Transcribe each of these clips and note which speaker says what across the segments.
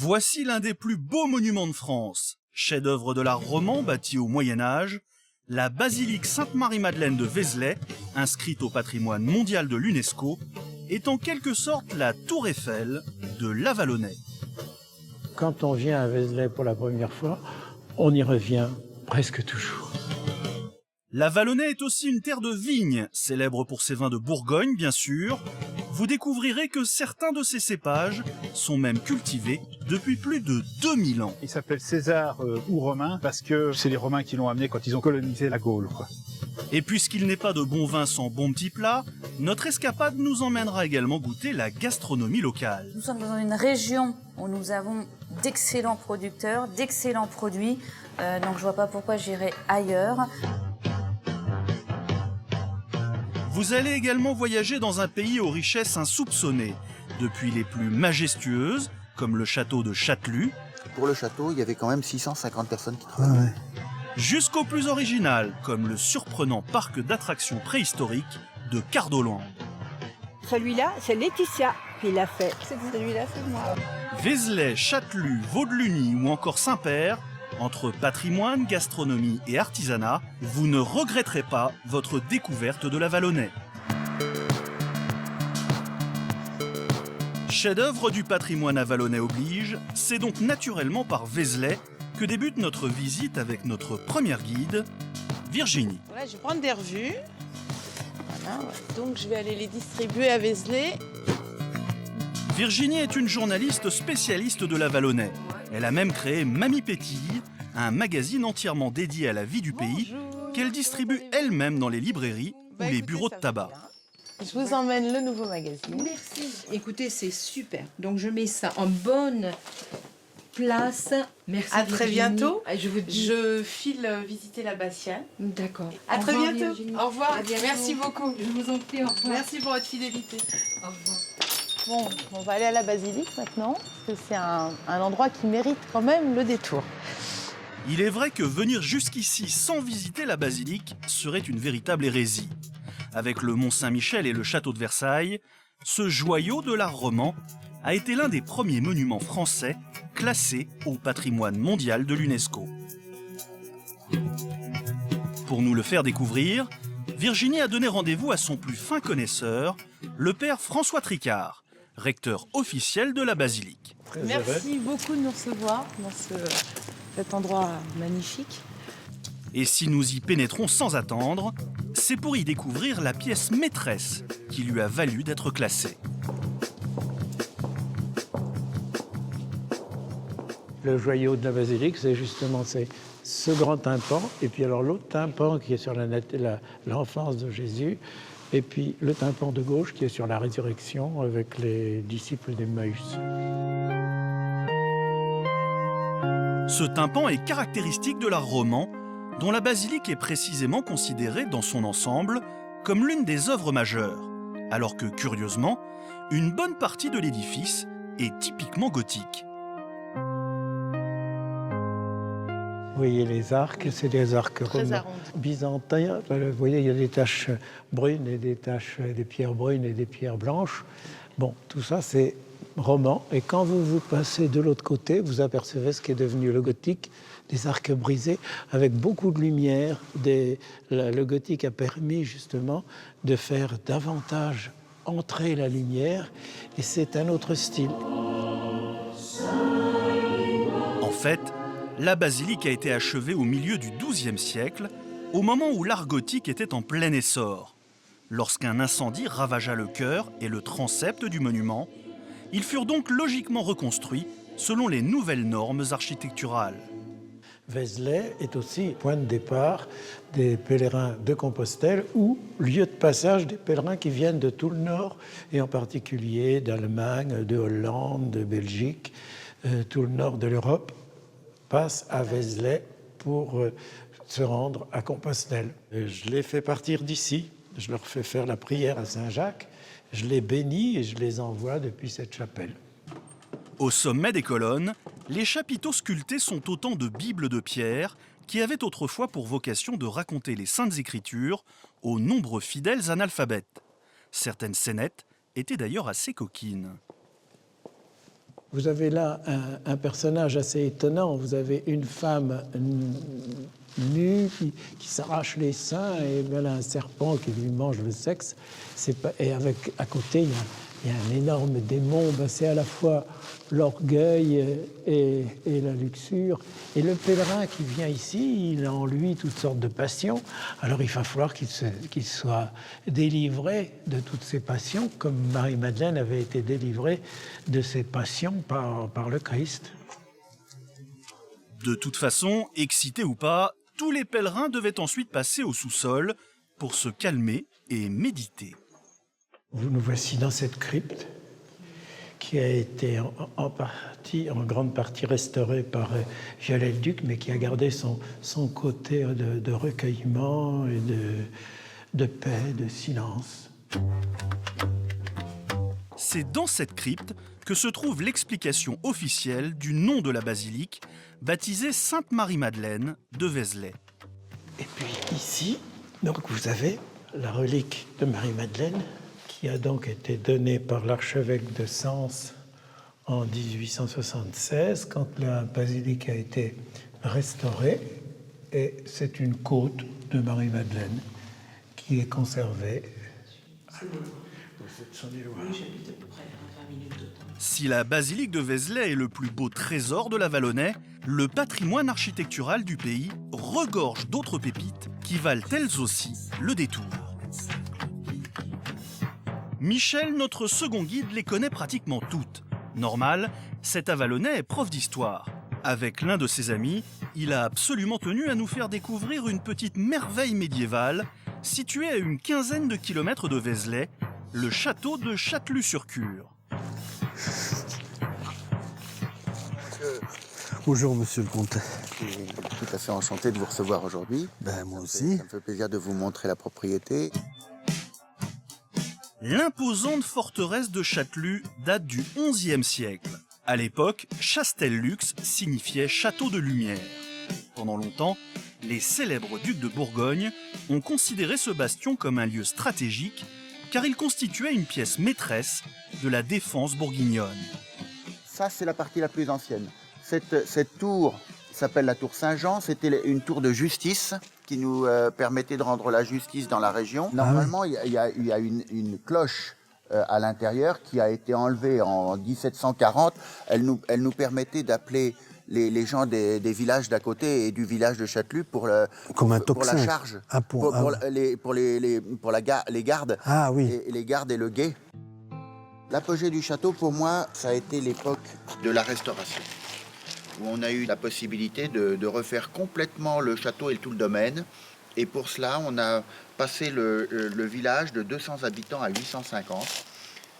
Speaker 1: Voici l'un des plus beaux monuments de France. Chef-d'œuvre de l'art roman bâti au Moyen-Âge, la basilique Sainte-Marie-Madeleine de Vézelay, inscrite au patrimoine mondial de l'UNESCO, est en quelque sorte la tour Eiffel de l'Avallonnais.
Speaker 2: Quand on vient à Vézelay pour la première fois, on y revient presque toujours.
Speaker 1: L'Avallonnais est aussi une terre de vignes, célèbre pour ses vins de Bourgogne bien sûr. Vous découvrirez que certains de ces cépages sont même cultivés depuis plus de 2000 ans.
Speaker 3: Il s'appelle César ou Romain parce que c'est les Romains qui l'ont amené quand ils ont colonisé la Gaule, quoi.
Speaker 1: Et puisqu'il n'est pas de bon vin sans bon petit plat, notre escapade nous emmènera également goûter la gastronomie locale.
Speaker 4: Nous sommes dans une région où nous avons d'excellents producteurs, d'excellents produits, donc je vois pas pourquoi j'irais ailleurs.
Speaker 1: Vous allez également voyager dans un pays aux richesses insoupçonnées, depuis les plus majestueuses, comme le château de Chatelus.
Speaker 5: Pour le château, il y avait quand même 650 personnes qui travaillaient.
Speaker 1: Jusqu'au plus original, comme le surprenant parc d'attractions préhistoriques de Cardoland.
Speaker 6: Celui-là, c'est Laetitia qui l'a fait. Celui-là, c'est moi.
Speaker 1: Vézelay, Chatelus, Vaudeluny ou encore Saint-Père, entre patrimoine, gastronomie et artisanat, vous ne regretterez pas votre découverte de l'Avallonnais. Chef-d'œuvre du patrimoine avallonnais oblige, c'est donc naturellement par Vézelay que débute notre visite avec notre première guide, Virginie.
Speaker 7: Voilà, je vais prendre des revues. Voilà, ouais. Donc je vais aller les distribuer à Vézelay.
Speaker 1: Virginie est une journaliste spécialiste de l'Avallonnais. Elle a même créé Mamie Pétille, un magazine entièrement dédié à la vie du pays, qu'elle distribue elle-même dans les librairies ou les bureaux de tabac.
Speaker 7: Je vous emmène le nouveau magazine.
Speaker 6: Merci. Écoutez, c'est super. Donc je mets ça en bonne place. Merci.
Speaker 7: À très
Speaker 6: Virginie.
Speaker 7: bientôt.
Speaker 6: Je vous dis.
Speaker 7: Je file visiter l'abbatiale.
Speaker 6: D'accord.
Speaker 7: À très
Speaker 6: revoir,
Speaker 7: bientôt.
Speaker 6: Virginie.
Speaker 7: Au revoir.
Speaker 6: À bientôt.
Speaker 7: Merci beaucoup.
Speaker 6: Je vous en prie, au revoir.
Speaker 7: Merci pour votre fidélité.
Speaker 6: Au revoir.
Speaker 7: Bon, on va aller à la basilique maintenant, parce que c'est un endroit qui mérite quand même le détour.
Speaker 1: Il est vrai que venir jusqu'ici sans visiter la basilique serait une véritable hérésie. Avec le Mont Saint-Michel et le château de Versailles, ce joyau de l'art roman a été l'un des premiers monuments français classés au patrimoine mondial de l'UNESCO. Pour nous le faire découvrir, Virginie a donné rendez-vous à son plus fin connaisseur, le père François Tricard, recteur officiel de la basilique.
Speaker 7: Merci beaucoup de nous recevoir dans cet endroit magnifique.
Speaker 1: Et si nous y pénétrons sans attendre, c'est pour y découvrir la pièce maîtresse qui lui a valu d'être classée.
Speaker 2: Le joyau de la basilique, c'est justement ce grand tympan, et puis alors l'autre tympan qui est sur l'enfance de Jésus, et puis le tympan de gauche qui est sur la résurrection avec les disciples d'Emmaüs.
Speaker 1: Ce tympan est caractéristique de l'art roman, dont la basilique est précisément considérée dans son ensemble comme l'une des œuvres majeures, alors que, curieusement, une bonne partie de l'édifice est typiquement gothique.
Speaker 2: Vous voyez les arcs, c'est des arcs
Speaker 7: Très arrondis.
Speaker 2: byzantins. Vous voyez, il y a des taches brunes et des pierres brunes et des pierres blanches. Bon, tout ça, c'est roman. Et quand vous passez de l'autre côté, vous apercevez ce qui est devenu le gothique, des arcs brisés avec beaucoup de lumière. Le gothique a permis justement de faire davantage entrer la lumière, et c'est un autre style.
Speaker 1: En fait, la basilique a été achevée au milieu du XIIe siècle, au moment où l'art gothique était en plein essor. Lorsqu'un incendie ravagea le chœur et le transept du monument, ils furent donc logiquement reconstruits selon les nouvelles normes architecturales.
Speaker 2: Vézelay est aussi point de départ des pèlerins de Compostelle ou lieu de passage des pèlerins qui viennent de tout le Nord, et en particulier d'Allemagne, de Hollande, de Belgique, tout le Nord de l'Europe passe à Vézelay pour se rendre à Compostelle. Je les fais partir d'ici, je leur fais faire la prière à Saint-Jacques, je les bénis et je les envoie depuis cette chapelle.
Speaker 1: Au sommet des colonnes, les chapiteaux sculptés sont autant de bibles de pierre qui avaient autrefois pour vocation de raconter les Saintes Écritures aux nombreux fidèles analphabètes. Certaines scénettes étaient d'ailleurs assez coquines.
Speaker 2: Vous avez là un personnage assez étonnant. Vous avez une femme nue qui s'arrache les seins et elle a un serpent qui lui mange le sexe. Et à côté, il y a un énorme démon. C'est à la fois l'orgueil et la luxure. Et le pèlerin qui vient ici, il a en lui toutes sortes de passions. Alors il va falloir qu'il soit délivré de toutes ces passions, comme Marie-Madeleine avait été délivrée de ses passions par le Christ.
Speaker 1: De toute façon, excités ou pas, tous les pèlerins devaient ensuite passer au sous-sol pour se calmer et méditer.
Speaker 2: Nous voici dans cette crypte qui a été en grande partie restaurée par Viollet-le-Duc, mais qui a gardé son côté de recueillement et de paix, de silence.
Speaker 1: C'est dans cette crypte que se trouve l'explication officielle du nom de la basilique, baptisée Sainte-Marie-Madeleine de Vézelay.
Speaker 2: Et puis ici, donc vous avez la relique de Marie-Madeleine, qui a donc été donnée par l'archevêque de Sens en 1876, quand la basilique a été restaurée. Et c'est une côte de Marie-Madeleine qui est conservée.
Speaker 1: Si la basilique de Vézelay est le plus beau trésor de la Vallonnais, le patrimoine architectural du pays regorge d'autres pépites qui valent elles aussi le détour. Michel, notre second guide, les connaît pratiquement toutes. Normal, cet Avallonnais est prof d'histoire. Avec l'un de ses amis, il a absolument tenu à nous faire découvrir une petite merveille médiévale située à une quinzaine de kilomètres de Vézelay, le château de Châtelus-sur-Cure.
Speaker 8: Bonjour, monsieur le comte.
Speaker 5: Je suis tout à fait enchanté de vous recevoir aujourd'hui.
Speaker 8: Moi aussi.
Speaker 5: Ça me fait plaisir de vous montrer la propriété.
Speaker 1: L'imposante forteresse de Châtelus date du XIe siècle. À l'époque, Chastel-Lux signifiait château de lumière. Pendant longtemps, les célèbres ducs de Bourgogne ont considéré ce bastion comme un lieu stratégique car il constituait une pièce maîtresse de la défense bourguignonne.
Speaker 5: Ça, c'est la partie la plus ancienne. Cette tour s'appelle la tour Saint-Jean. C'était une tour de justice qui nous permettait de rendre la justice dans la région. Normalement, il y a une cloche à l'intérieur qui a été enlevée en 1740. Elle nous permettait d'appeler les gens des villages d'à côté et du village de Châtelus pour la charge, les gardes, et les gardes et le guet. L'apogée du château, pour moi, ça a été l'époque de la Restauration, où on a eu la possibilité de refaire complètement le château et tout le domaine. Et pour cela, on a passé le village de 200 habitants à 850,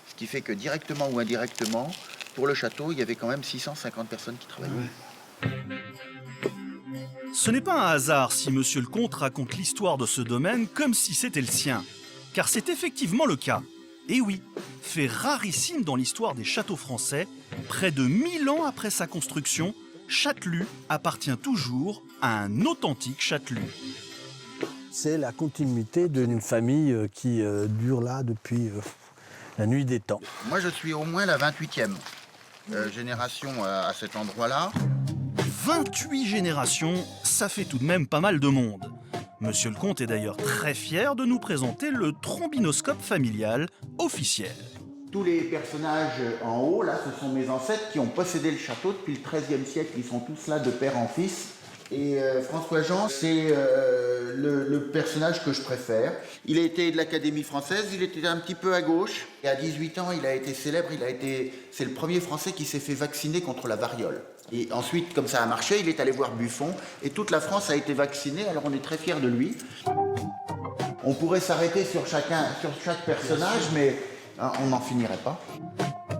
Speaker 5: ce qui fait que directement ou indirectement, pour le château, il y avait quand même 650 personnes qui travaillaient.
Speaker 1: Ce n'est pas un hasard si Monsieur le Comte raconte l'histoire de ce domaine comme si c'était le sien, car c'est effectivement le cas. Et oui, fait rarissime dans l'histoire des châteaux français, près de 1000 ans après sa construction, Châtelus appartient toujours à un authentique Châtelus.
Speaker 8: C'est la continuité d'une famille qui dure là depuis la nuit des temps.
Speaker 5: Moi, je suis au moins la 28e génération à cet endroit-là.
Speaker 1: 28 générations, ça fait tout de même pas mal de monde. Monsieur le Comte est d'ailleurs très fier de nous présenter le trombinoscope familial officiel.
Speaker 5: Tous les personnages en haut, là, ce sont mes ancêtres qui ont possédé le château depuis le XIIIe siècle. Ils sont tous là de père en fils. Et François-Jean, c'est le personnage que je préfère. Il a été de l'Académie française, il était un petit peu à gauche. Et à 18 ans, il a été célèbre, c'est le premier Français qui s'est fait vacciner contre la variole. Et ensuite, comme ça a marché, il est allé voir Buffon. Et toute la France a été vaccinée, alors on est très fiers de lui. On pourrait s'arrêter sur chaque personnage, mais on n'en finirait pas.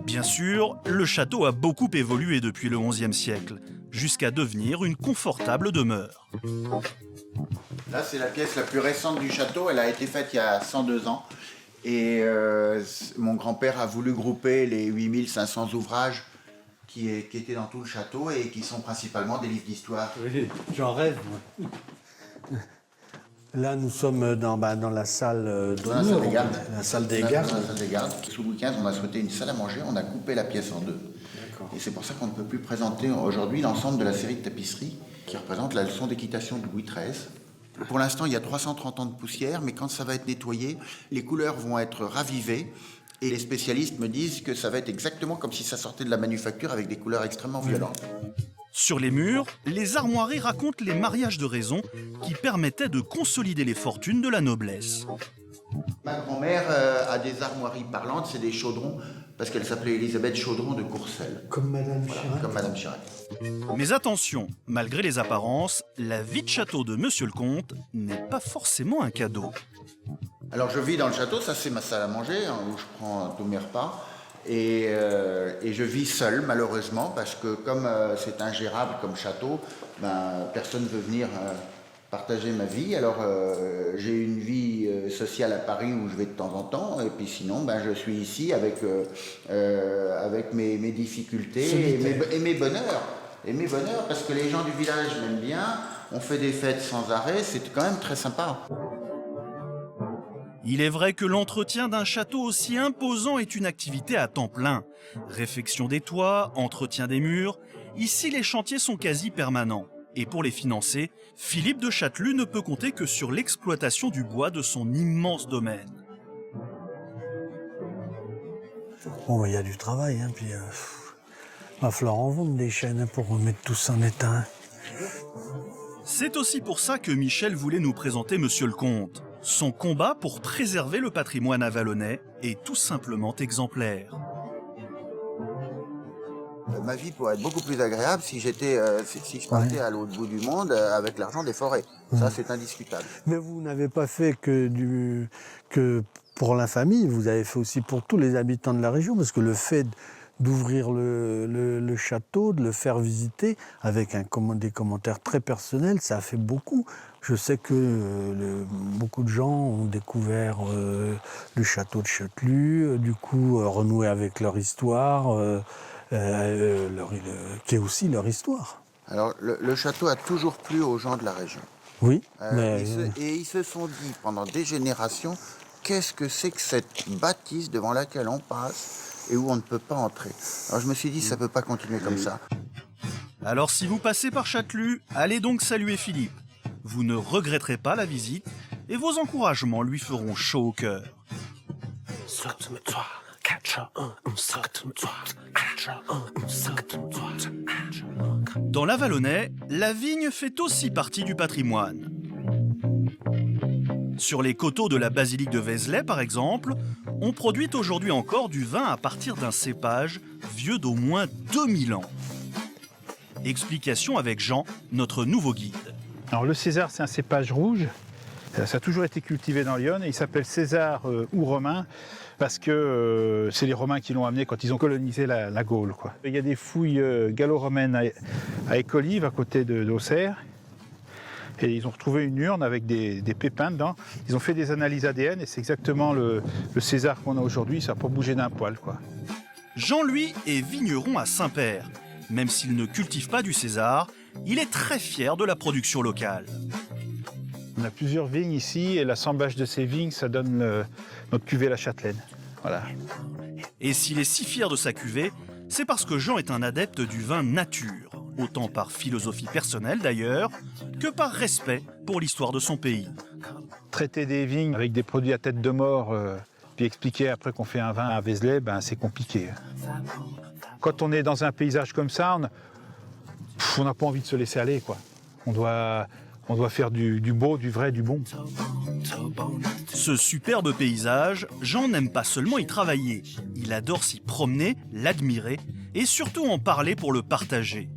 Speaker 1: Bien sûr, le château a beaucoup évolué depuis le XIe siècle, jusqu'à devenir une confortable demeure.
Speaker 5: Là, c'est la pièce la plus récente du château. Elle a été faite il y a 102 ans. Et mon grand-père a voulu grouper les 8500 ouvrages qui étaient dans tout le château et qui sont principalement des livres d'histoire.
Speaker 8: Oui, j'en rêve, moi. Là, nous sommes dans la salle de
Speaker 5: Dans la salle des gardes.
Speaker 8: La salle des
Speaker 5: Dans la
Speaker 8: gardes.
Speaker 5: salle des gardes. Sous Louis XV, on a souhaité une salle à manger, on a coupé la pièce en deux. Et c'est pour ça qu'on ne peut plus présenter aujourd'hui l'ensemble de la série de tapisseries qui représente la leçon d'équitation de Louis XIII. Pour l'instant, il y a 330 ans de poussière, mais quand ça va être nettoyé, les couleurs vont être ravivées. Et les spécialistes me disent que ça va être exactement comme si ça sortait de la manufacture avec des couleurs extrêmement violentes.
Speaker 1: Sur les murs, les armoiries racontent les mariages de raison qui permettaient de consolider les fortunes de la noblesse.
Speaker 5: Ma grand-mère a des armoiries parlantes, c'est des chaudrons, parce qu'elle s'appelait Élisabeth Chaudron de Courcelles.
Speaker 8: Comme Madame Chirac.
Speaker 5: Comme Madame Chirac.
Speaker 1: Mais attention, malgré les apparences, la vie de château de Monsieur le Comte n'est pas forcément un cadeau.
Speaker 5: Alors je vis dans le château, ça c'est ma salle à manger, hein, où je prends tous mes repas. Et je vis seul malheureusement, parce que comme c'est ingérable comme château, personne ne veut venir partager ma vie. Alors j'ai une vie sociale à Paris où je vais de temps en temps, et puis sinon je suis ici avec mes difficultés et mes bonheurs. Et mes bonheurs, parce que les gens du village m'aiment bien, on fait des fêtes sans arrêt, c'est quand même très sympa.
Speaker 1: Il est vrai que l'entretien d'un château aussi imposant est une activité à temps plein. Réfection des toits, entretien des murs, ici les chantiers sont quasi permanents. Et pour les financer, Philippe de Châtelus ne peut compter que sur l'exploitation du bois de son immense domaine.
Speaker 8: Bon, il y a du travail, hein, puis va falloir en vendre des chaînes pour remettre tout ça en état.
Speaker 1: C'est aussi pour ça que Michel voulait nous présenter Monsieur le Comte. Son combat pour préserver le patrimoine avallonnais est tout simplement exemplaire.
Speaker 5: Ma vie pourrait être beaucoup plus agréable si je partais à l'autre bout du monde avec l'argent des forêts. Ça, c'est indiscutable.
Speaker 8: Mais vous n'avez pas fait que pour la famille, vous avez fait aussi pour tous les habitants de la région, parce que le fait d'ouvrir le château, de le faire visiter avec des commentaires très personnels, ça a fait beaucoup. Je sais que beaucoup de gens ont découvert le château de Châtelus, du coup renoué avec leur histoire, qui est aussi leur histoire.
Speaker 5: Alors, le château a toujours plu aux gens de la région.
Speaker 8: Oui.
Speaker 5: Et ils se sont dit pendant des générations, qu'est-ce que c'est que cette bâtisse devant laquelle on passe et où on ne peut pas entrer. Alors je me suis dit, ça ne peut pas continuer comme ça.
Speaker 1: Alors si vous passez par Châtelus, allez donc saluer Philippe. Vous ne regretterez pas la visite et vos encouragements lui feront chaud au cœur. Dans l'Avallonnais, la vigne fait aussi partie du patrimoine. Sur les coteaux de la basilique de Vézelay, par exemple, on produit aujourd'hui encore du vin à partir d'un cépage vieux d'au moins 2000 ans. Explication avec Jean, notre nouveau guide.
Speaker 3: Alors le César, c'est un cépage rouge. Ça a toujours été cultivé dans l'Yonne et il s'appelle César ou romain parce que c'est les Romains qui l'ont amené quand ils ont colonisé la Gaule, quoi. Il y a des fouilles gallo-romaines à Écolives, à côté d'Auxerre. Et ils ont retrouvé une urne avec des pépins dedans. Ils ont fait des analyses ADN et c'est exactement le César qu'on a aujourd'hui. Ça n'a pas bougé d'un poil, quoi.
Speaker 1: Jean, lui, est vigneron à Saint-Père. Même s'il ne cultive pas du César, il est très fier de la production locale.
Speaker 3: On a plusieurs vignes ici et l'assemblage de ces vignes, ça donne notre cuvée La Châtelaine. Voilà.
Speaker 1: Et s'il est si fier de sa cuvée, c'est parce que Jean est un adepte du vin nature. Autant par philosophie personnelle d'ailleurs, que par respect pour l'histoire de son pays.
Speaker 3: Traiter des vignes avec des produits à tête de mort, puis expliquer après qu'on fait un vin à Vézelay, c'est compliqué. Quand on est dans un paysage comme ça, on n'a pas envie de se laisser aller, quoi. On doit faire du beau, du vrai, du bon.
Speaker 1: Ce superbe paysage, Jean n'aime pas seulement y travailler. Il adore s'y promener, l'admirer et surtout en parler pour le partager.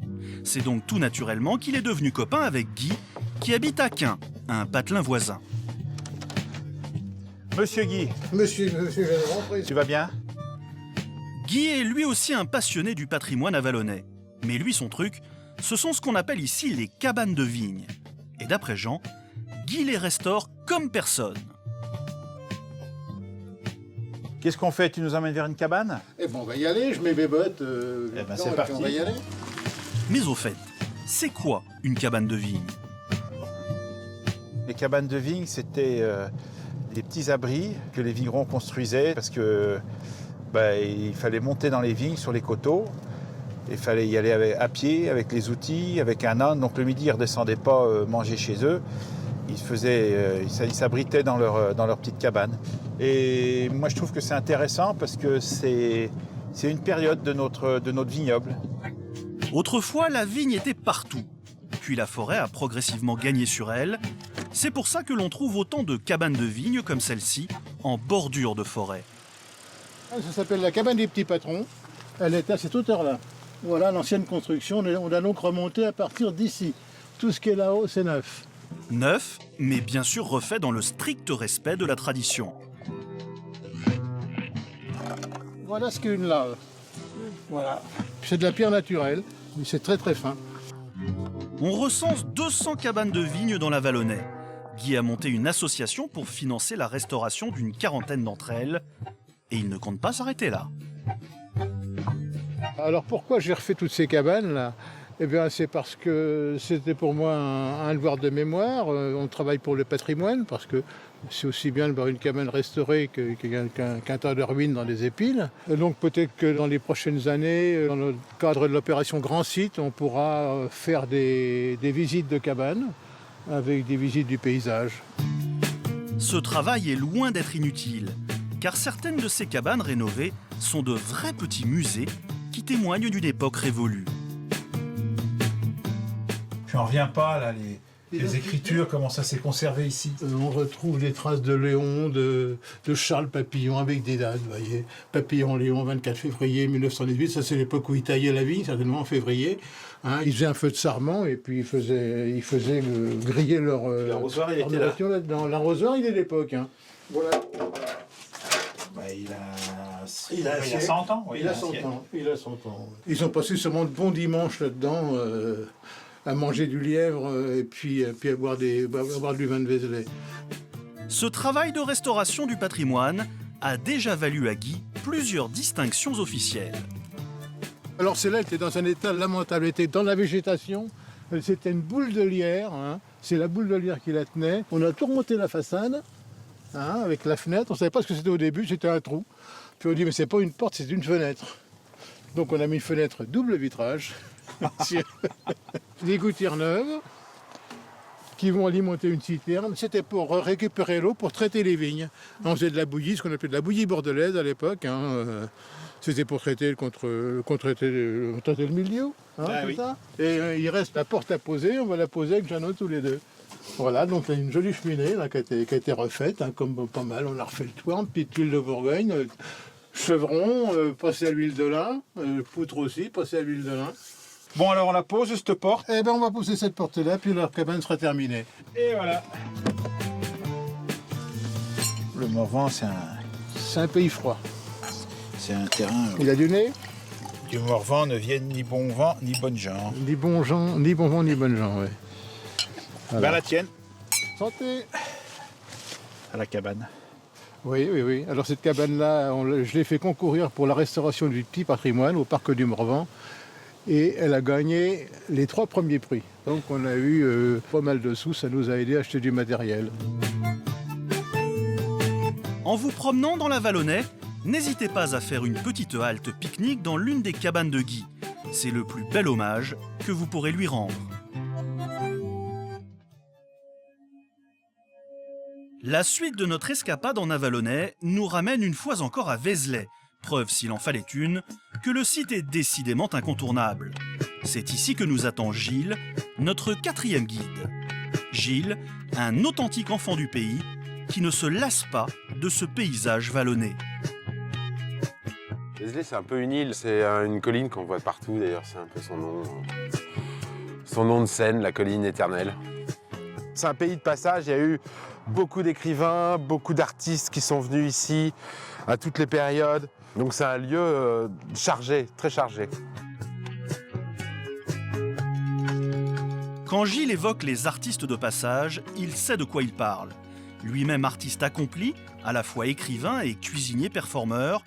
Speaker 1: C'est donc tout naturellement qu'il est devenu copain avec Guy, qui habite à Quin, un patelin voisin.
Speaker 3: Monsieur Guy.
Speaker 9: Monsieur, je vous en prie.
Speaker 3: Tu vas bien?
Speaker 1: Guy est lui aussi un passionné du patrimoine avallonnais. Mais lui, son truc, ce sont ce qu'on appelle ici les cabanes de vigne. Et d'après Jean, Guy les restaure comme personne.
Speaker 3: Qu'est-ce qu'on fait? Tu nous emmènes vers une cabane?
Speaker 9: Eh ben, on va y aller, je mets mes bottes.
Speaker 3: C'est parti.
Speaker 9: On va y aller.
Speaker 1: Mais au fait, c'est quoi une cabane de vigne?
Speaker 3: Les cabanes de vigne, c'était des petits abris que les vignerons construisaient parce que il fallait monter dans les vignes sur les coteaux. Il fallait y aller à pied, avec les outils, avec un âne. Donc le midi, ils ne redescendaient pas manger chez eux. Ils s'abritaient dans leur petite cabane. Et moi, je trouve que c'est intéressant parce que c'est une période de notre vignoble.
Speaker 1: Autrefois, la vigne était partout. Puis la forêt a progressivement gagné sur elle. C'est pour ça que l'on trouve autant de cabanes de vigne comme celle-ci, en bordure de forêt.
Speaker 9: Ça s'appelle la cabane des petits patrons. Elle est à cette hauteur-là. Voilà l'ancienne construction. On a donc remonté à partir d'ici. Tout ce qui est là-haut, c'est neuf.
Speaker 1: Neuf, mais bien sûr refait dans le strict respect de la tradition.
Speaker 9: Voilà ce qu'est une lave. Voilà. C'est de la pierre naturelle, mais c'est très très fin.
Speaker 1: On recense 200 cabanes de vigne dans la Vallonnais. Guy a monté une association pour financer la restauration d'une quarantaine d'entre elles. Et il ne compte pas s'arrêter là.
Speaker 9: Alors pourquoi j'ai refait toutes ces cabanes là? Eh bien c'est parce que c'était pour moi un devoir de mémoire. On travaille pour le patrimoine parce que c'est aussi bien de voir une cabane restaurée qu'un tas de ruines dans des épines. Et donc peut-être que dans les prochaines années, dans le cadre de l'opération Grand Site, on pourra faire des visites de cabanes avec des visites du paysage.
Speaker 1: Ce travail est loin d'être inutile, car certaines de ces cabanes rénovées sont de vrais petits musées qui témoignent d'une époque révolue.
Speaker 3: J'en reviens pas, là, les écritures, comment ça s'est conservé ici.
Speaker 9: On retrouve des traces de Léon, de Charles Papillon avec des dates, vous voyez. Papillon-Léon, 24 février 1918, ça c'est l'époque où ils taillaient la vigne, certainement en février. Hein, ils faisaient un feu de sarment et puis ils faisaient griller leur
Speaker 3: L'arrosoir, il était là.
Speaker 9: nourriture là-dedans. L'arrosoir, il est d'époque. Hein. Voilà.
Speaker 3: Il y a 100 ans. Oui,
Speaker 9: Il a 100 ans. Il a 100 ans. Ils ont passé seulement de bons dimanches là-dedans à manger du lièvre et puis à boire du vin de Vézelay.
Speaker 1: Ce travail de restauration du patrimoine a déjà valu à Guy plusieurs distinctions officielles.
Speaker 9: Alors celle-là était dans un état lamentable, elle était dans la végétation, c'était une boule de lierre, hein. C'est la boule de lierre qui la tenait. On a tout remonté la façade, hein, avec la fenêtre, on ne savait pas ce que c'était au début, c'était un trou. Puis on dit mais c'est pas une porte, c'est une fenêtre. Donc on a mis une fenêtre double vitrage, des gouttières neuves, qui vont alimenter une citerne. C'était pour récupérer l'eau, pour traiter les vignes. On faisait de la bouillie, ce qu'on appelait de la bouillie bordelaise à l'époque, hein. C'était pour traiter le mildiou, hein,
Speaker 3: Ah,
Speaker 9: tout
Speaker 3: oui.
Speaker 9: ça. Et il reste la porte à poser, on va la poser avec Jeannot tous les deux. Voilà, donc il y a une jolie cheminée là, qui a été refaite, hein, comme pas mal. On a refait le toit, une petite tuile de Bourgogne, chevron, passé à l'huile de lin, poutre aussi, passé à l'huile de lin.
Speaker 3: Bon, alors on la pose, cette porte.
Speaker 9: Eh bien, on va poser cette porte-là, puis leur cabane sera terminée.
Speaker 3: Et voilà. Le Morvan,
Speaker 9: C'est un pays froid.
Speaker 3: c'est un terrain.
Speaker 9: Il a du nez,
Speaker 3: Du Morvan ne viennent ni bon vent ni bonnes gens.
Speaker 9: ni bon vent, ni bonnes gens, ouais. Voilà.
Speaker 3: Ben, la tienne.
Speaker 9: Santé.
Speaker 3: À la cabane.
Speaker 9: Oui, oui, oui. Alors cette cabane-là, je l'ai fait concourir pour la restauration du petit patrimoine au parc du Morvan. Et elle a gagné les 3 premiers prix. Donc on a eu pas mal de sous, ça nous a aidé à acheter du matériel.
Speaker 1: En vous promenant dans la Vallonnais, n'hésitez pas à faire une petite halte pique-nique dans l'une des cabanes de Guy. C'est le plus bel hommage que vous pourrez lui rendre. La suite de notre escapade en Avallonnais nous ramène une fois encore à Vézelay, preuve s'il en fallait une, que le site est décidément incontournable. C'est ici que nous attend Gilles, notre 4e guide. Gilles, un authentique enfant du pays, qui ne se lasse pas de ce paysage vallonné.
Speaker 10: Vézelay, c'est un peu une île, c'est une colline qu'on voit partout d'ailleurs, c'est un peu son nom de scène, la colline éternelle. C'est un pays de passage, il y a eu beaucoup d'écrivains, beaucoup d'artistes qui sont venus ici à toutes les périodes. Donc c'est un lieu chargé, très chargé.
Speaker 1: Quand Gilles évoque les artistes de passage, il sait de quoi il parle. Lui-même artiste accompli, à la fois écrivain et cuisinier performeur,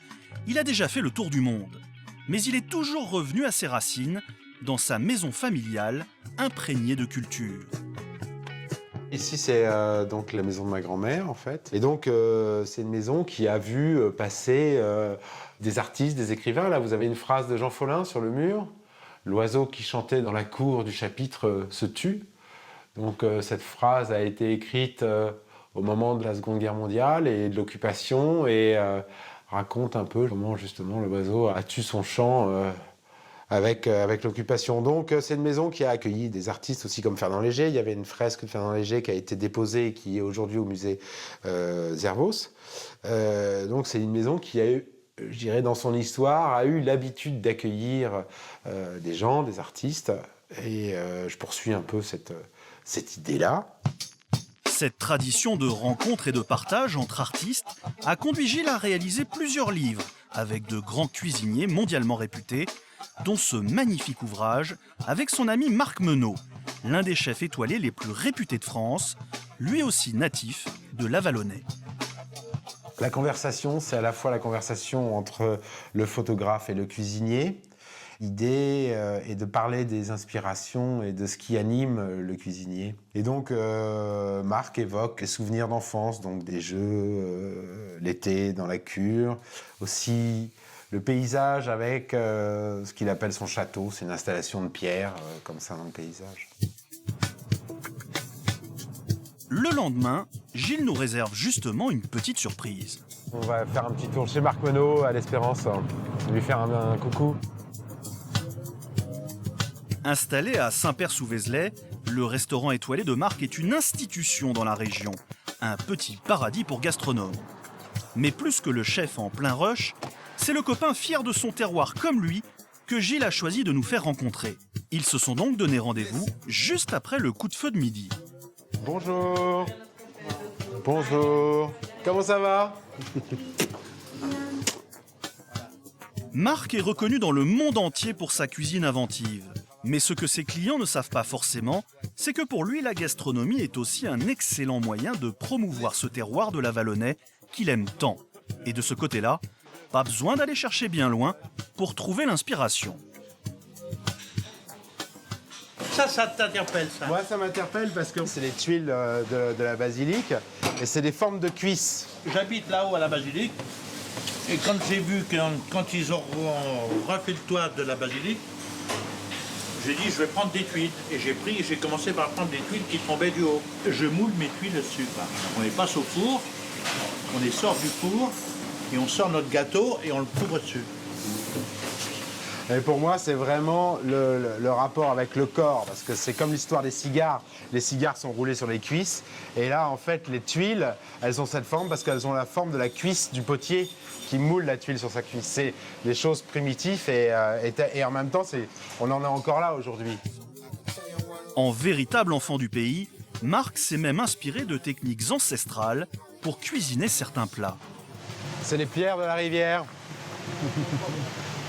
Speaker 1: il a déjà fait le tour du monde. Mais il est toujours revenu à ses racines, dans sa maison familiale, imprégnée de culture.
Speaker 10: Ici, c'est donc la maison de ma grand-mère, en fait. Et donc, c'est une maison qui a vu passer des artistes, des écrivains. Là, vous avez une phrase de Jean Follin sur le mur. L'oiseau qui chantait dans la cour du chapitre se tue. Donc, cette phrase a été écrite au moment de la Seconde Guerre mondiale et de l'occupation et raconte un peu comment, justement, l'oiseau a tué son chant avec l'occupation. Donc, c'est une maison qui a accueilli des artistes aussi comme Fernand Léger. Il y avait une fresque de Fernand Léger qui a été déposée et qui est aujourd'hui au musée Zervos. Donc, c'est une maison qui a eu, je dirais, dans son histoire, a eu l'habitude d'accueillir des gens, des artistes. Et je poursuis un peu cette idée-là.
Speaker 1: Cette tradition de rencontre et de partage entre artistes a conduit Gilles à réaliser plusieurs livres avec de grands cuisiniers mondialement réputés, dont ce magnifique ouvrage avec son ami Marc Menot, l'un des chefs étoilés les plus réputés de France, lui aussi natif de l'Avallonnais.
Speaker 10: La conversation, c'est à la fois la conversation entre le photographe et le cuisinier. L'idée est de parler des inspirations et de ce qui anime le cuisinier. Et donc, Marc évoque les souvenirs d'enfance, donc des jeux, l'été dans la cure, aussi le paysage avec ce qu'il appelle son château. C'est une installation de pierre, comme ça, dans le paysage.
Speaker 1: Le lendemain, Gilles nous réserve justement une petite surprise.
Speaker 10: On va faire un petit tour chez Marc Menot à l'Espérance, lui faire un coucou.
Speaker 1: Installé à Saint-Père-sous-Vézelay, le restaurant étoilé de Marc est une institution dans la région, un petit paradis pour gastronomes. Mais plus que le chef en plein rush, c'est le copain fier de son terroir comme lui que Gilles a choisi de nous faire rencontrer. Ils se sont donc donné rendez-vous juste après le coup de feu de midi.
Speaker 10: Bonjour. Bonjour. Comment ça va?
Speaker 1: Marc est reconnu dans le monde entier pour sa cuisine inventive. Mais ce que ses clients ne savent pas forcément, c'est que pour lui, la gastronomie est aussi un excellent moyen de promouvoir ce terroir de l'Avallonnais qu'il aime tant. Et de ce côté-là, pas besoin d'aller chercher bien loin pour trouver l'inspiration.
Speaker 11: Ça t'interpelle, ça?
Speaker 10: Moi, ça m'interpelle parce que c'est les tuiles de la basilique et c'est des formes de cuisses.
Speaker 11: J'habite là-haut à la basilique et quand j'ai vu que quand ils ont refait le toit de la basilique, j'ai dit je vais prendre des tuiles et j'ai commencé par prendre des tuiles qui tombaient du haut. Je moule mes tuiles dessus. On les passe au four, on les sort du four et on sort notre gâteau et on le couvre dessus.
Speaker 10: Et pour moi, c'est vraiment le rapport avec le corps, parce que c'est comme l'histoire des cigares. Les cigares sont roulés sur les cuisses, et là, en fait, les tuiles, elles ont cette forme parce qu'elles ont la forme de la cuisse du potier qui moule la tuile sur sa cuisse. C'est des choses primitives, et en même temps, on en est encore là aujourd'hui.
Speaker 1: En véritable enfant du pays, Marc s'est même inspiré de techniques ancestrales pour cuisiner certains plats.
Speaker 10: C'est les pierres de la rivière.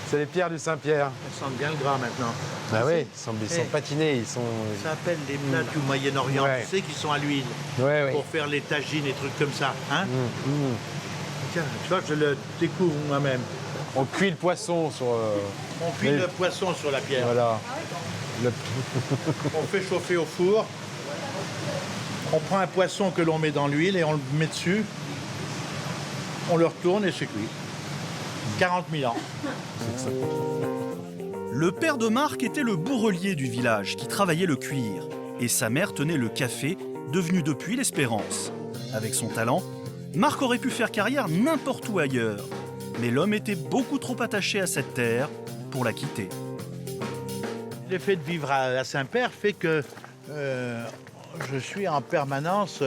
Speaker 10: C'est les pierres du Saint-Pierre.
Speaker 11: Elles sentent bien le gras maintenant.
Speaker 10: Ah oui, ils sont patinés,
Speaker 11: Ça s'appelle des plats du Moyen-Orient,
Speaker 10: Ouais.
Speaker 11: tu sais, qui sont à l'huile.
Speaker 10: Ouais,
Speaker 11: Pour faire les tagines et trucs comme ça. Hein Tiens, tu vois, je le découvre moi-même.
Speaker 10: On cuit le poisson sur...
Speaker 11: On cuit le poisson sur la pierre.
Speaker 10: Voilà.
Speaker 11: On fait chauffer au four. On prend un poisson que l'on met dans l'huile et on le met dessus. On le retourne et c'est cuit. 40 000 ans.
Speaker 1: Le père de Marc était le bourrelier du village qui travaillait le cuir. Et sa mère tenait le café, devenu depuis l'Espérance. Avec son talent, Marc aurait pu faire carrière n'importe où ailleurs. Mais l'homme était beaucoup trop attaché à cette terre pour la quitter.
Speaker 11: L'effet de vivre à Saint-Père fait que je suis en permanence